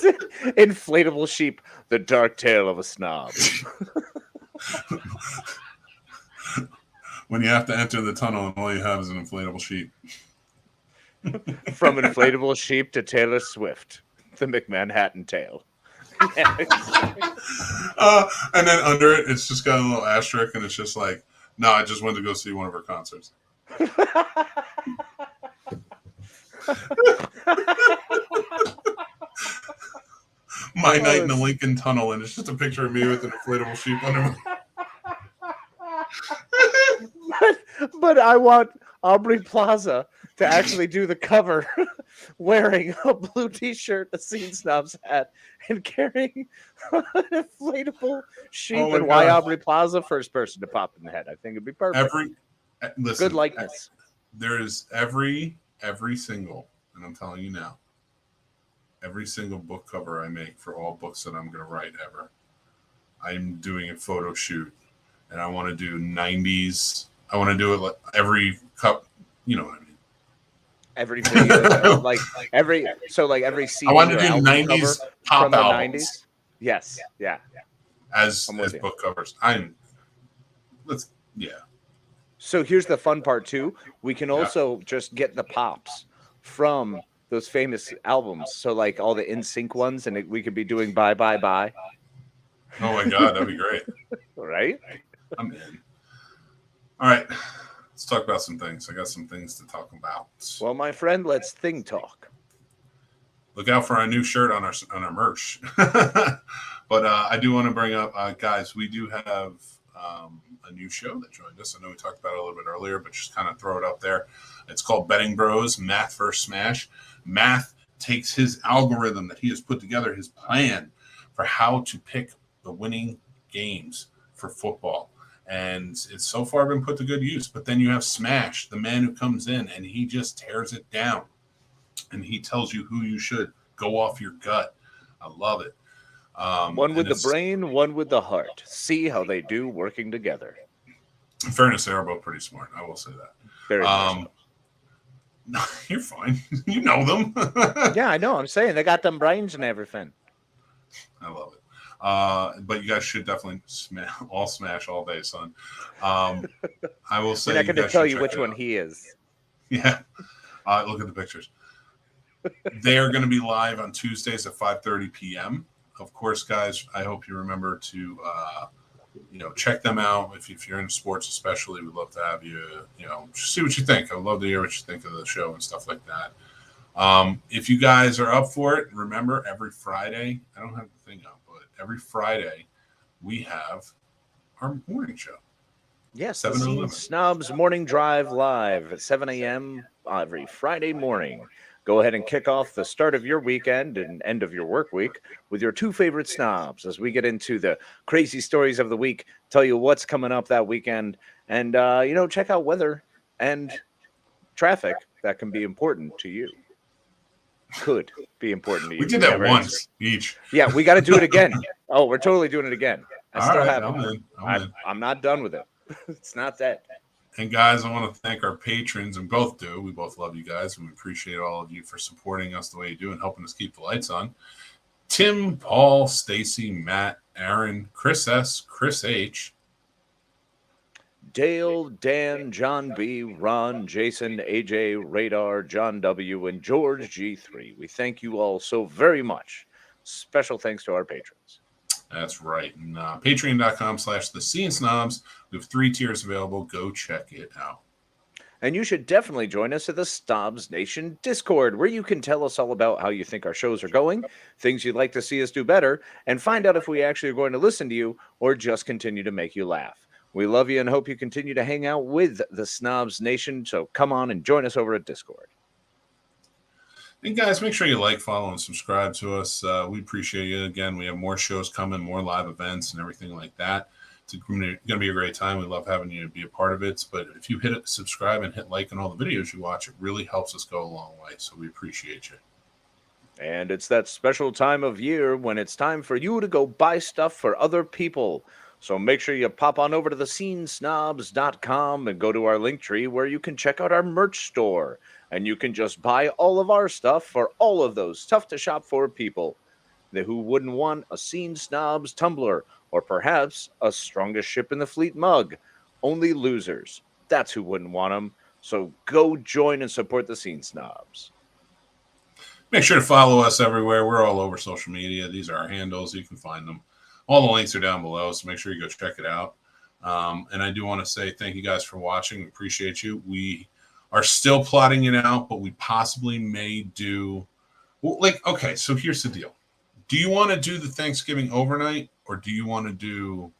it. Inflatable sheep, the dark tale of a snob. When you have to enter the tunnel and all you have is an inflatable sheep. From inflatable sheep to Taylor Swift, the McManhattan tale. And then under it, it's just got a little asterisk, and it's just like, no, I just went to go see one of her concerts. My night in the Lincoln Tunnel, and it's just a picture of me with an inflatable sheep under me. But I want Aubrey Plaza to actually do the cover wearing a blue t-shirt, a Scene Snobs hat, and carrying an inflatable sheep. And why Aubrey Plaza? First person to pop in the head. I think it'd be perfect. Listen, good likeness. There is every single, and I'm telling you now, every single book cover I make for all books that I'm going to write ever, I'm doing a photo shoot, and I want to do 90s. I want to do it like every cup. You know what I mean? Every video, like every CD. I want to do 90s pop from albums. The 90s. Yes, yeah. As book covers, So here's the fun part too. We can also just get the pops from those famous albums. So like all the NSYNC ones, and we could be doing Bye Bye Bye. Oh my God, that'd be great. Right? I'm in. All right. Let's talk about some things. I got some things to talk about. Well, my friend, let's thing talk. Look out for our new shirt on our merch. But I do want to bring up, guys, we do have a new show that joined us. I know we talked about it a little bit earlier, but just kind of throw it up there. It's called Betting Bros, Math vs. Smash. Math takes his algorithm that he has put together, his plan for how to pick the winning games for football. And it's so far been put to good use. But then you have Smash, the man who comes in and he just tears it down. And he tells you who you should go off your gut. I love it. One with the brain, one with the heart. See how they do working together. In fairness, they're both pretty smart. I will say that. Very much. No, you're fine. You know them. Yeah, I know. I'm saying they got them brains and everything. I love it. But you guys should definitely smash all day, son. I will say. I'm not going to tell you which one he is. Yeah. Look at the pictures. They are going to be live on Tuesdays at 5:30 p.m. Of course, guys, I hope you remember to, check them out. If you're into sports, especially, we'd love to have you, see what you think. I'd love to hear what you think of the show and stuff like that. If you guys are up for it, remember every Friday, I don't have the thing up, but every Friday we have our morning show. Yes, 7 the to Scene 11. Snobs Morning Drive live at 7 a.m. every Friday morning. Go ahead and kick off the start of your weekend and end of your work week with your two favorite snobs as we get into the crazy stories of the week, tell you what's coming up that weekend, and, check out weather and traffic that can be important to you. could be important to you. We did that once each. Yeah, we got to do it again. Oh, we're totally doing it again. I still have it. I'm not done with it. It's not dead. And guys, I want to thank our patrons, and both do. We both love you guys, and we appreciate all of you for supporting us the way you do and helping us keep the lights on. Tim, Paul, Stacy, Matt, Aaron, Chris S, Chris H, Dale, Dan, John B, Ron, Jason, AJ, Radar, John W, and George G3. We thank you all so very much. Special thanks to our patrons. That's right. And patreon.com/thescenesnobs. We have 3 tiers available. Go check it out. And you should definitely join us at the Snobs Nation Discord, where you can tell us all about how you think our shows are going, things you'd like to see us do better, and find out if we actually are going to listen to you or just continue to make you laugh. We love you and hope you continue to hang out with the Snobs Nation, so come on and join us over at Discord. And guys, make sure you like, follow, and subscribe to us. We appreciate you. Again, we have more shows coming, more live events, and everything like that. It's going to be a great time. We love having you be a part of it. But if you hit it, subscribe and hit like on all the videos you watch, it really helps us go a long way. So we appreciate you. And it's that special time of year when it's time for you to go buy stuff for other people. So make sure you pop on over to thescenesnobs.com and go to our link tree where you can check out our merch store. And you can just buy all of our stuff for all of those tough-to-shop-for people who wouldn't want a Scene Snobs tumbler or perhaps a Strongest Ship in the Fleet mug. Only losers. That's who wouldn't want them. So go join and support the Scene Snobs. Make sure to follow us everywhere. We're all over social media. These are our handles. You can find them. All the links are down below, so make sure you go check it out. And I do want to say thank you guys for watching. We appreciate you. We are still plotting it out, but we possibly may do... Well, okay, so here's the deal. Do you want to do the Thanksgiving overnight, or do you want to do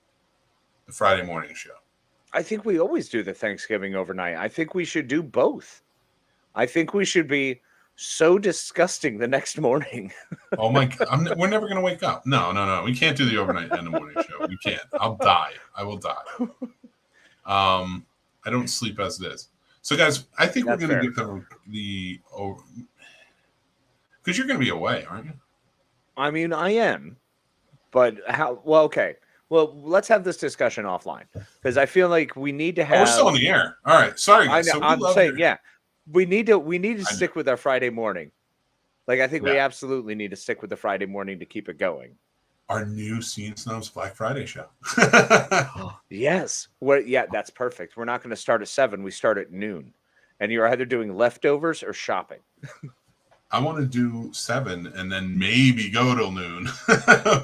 the Friday morning show? I think we always do the Thanksgiving overnight. I think we should do both. I think we should be so disgusting the next morning. Oh my God. We're never going to wake up. No. We can't do the overnight and the morning show. We can't. I'll die. I will die. I don't sleep as it is. So guys, I think we're going to get the because you're going to be away, aren't you? I mean, I am. But how? Well, okay. Well, let's have this discussion offline because I feel like we need to have. We're still in the air. All right. Sorry, guys. I know, I'm saying, yeah. We need to stick with our Friday morning. Like, I think we absolutely need to stick with the Friday morning to keep it going. Our new Scene Snobs Black Friday show. Yes. That's perfect. We're not going to start at 7. We start at noon. And you're either doing leftovers or shopping. I want to do 7 and then maybe go till noon.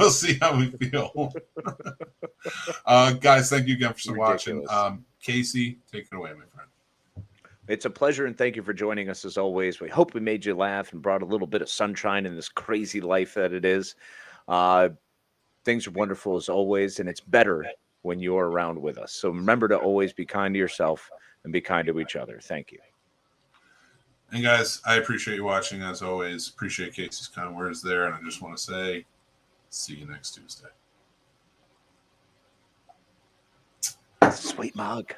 We'll see how we feel. Guys, thank you again for watching. Casey, take it away, my friend. It's a pleasure, and thank you for joining us as always. We hope we made you laugh and brought a little bit of sunshine in this crazy life that it is. Things are wonderful as always, and it's better when you're around with us. So remember to always be kind to yourself and be kind to each other. Thank you. And guys, I appreciate you watching as always. Appreciate Casey's kind words there, and I just want to say, see you next Tuesday. Sweet mug.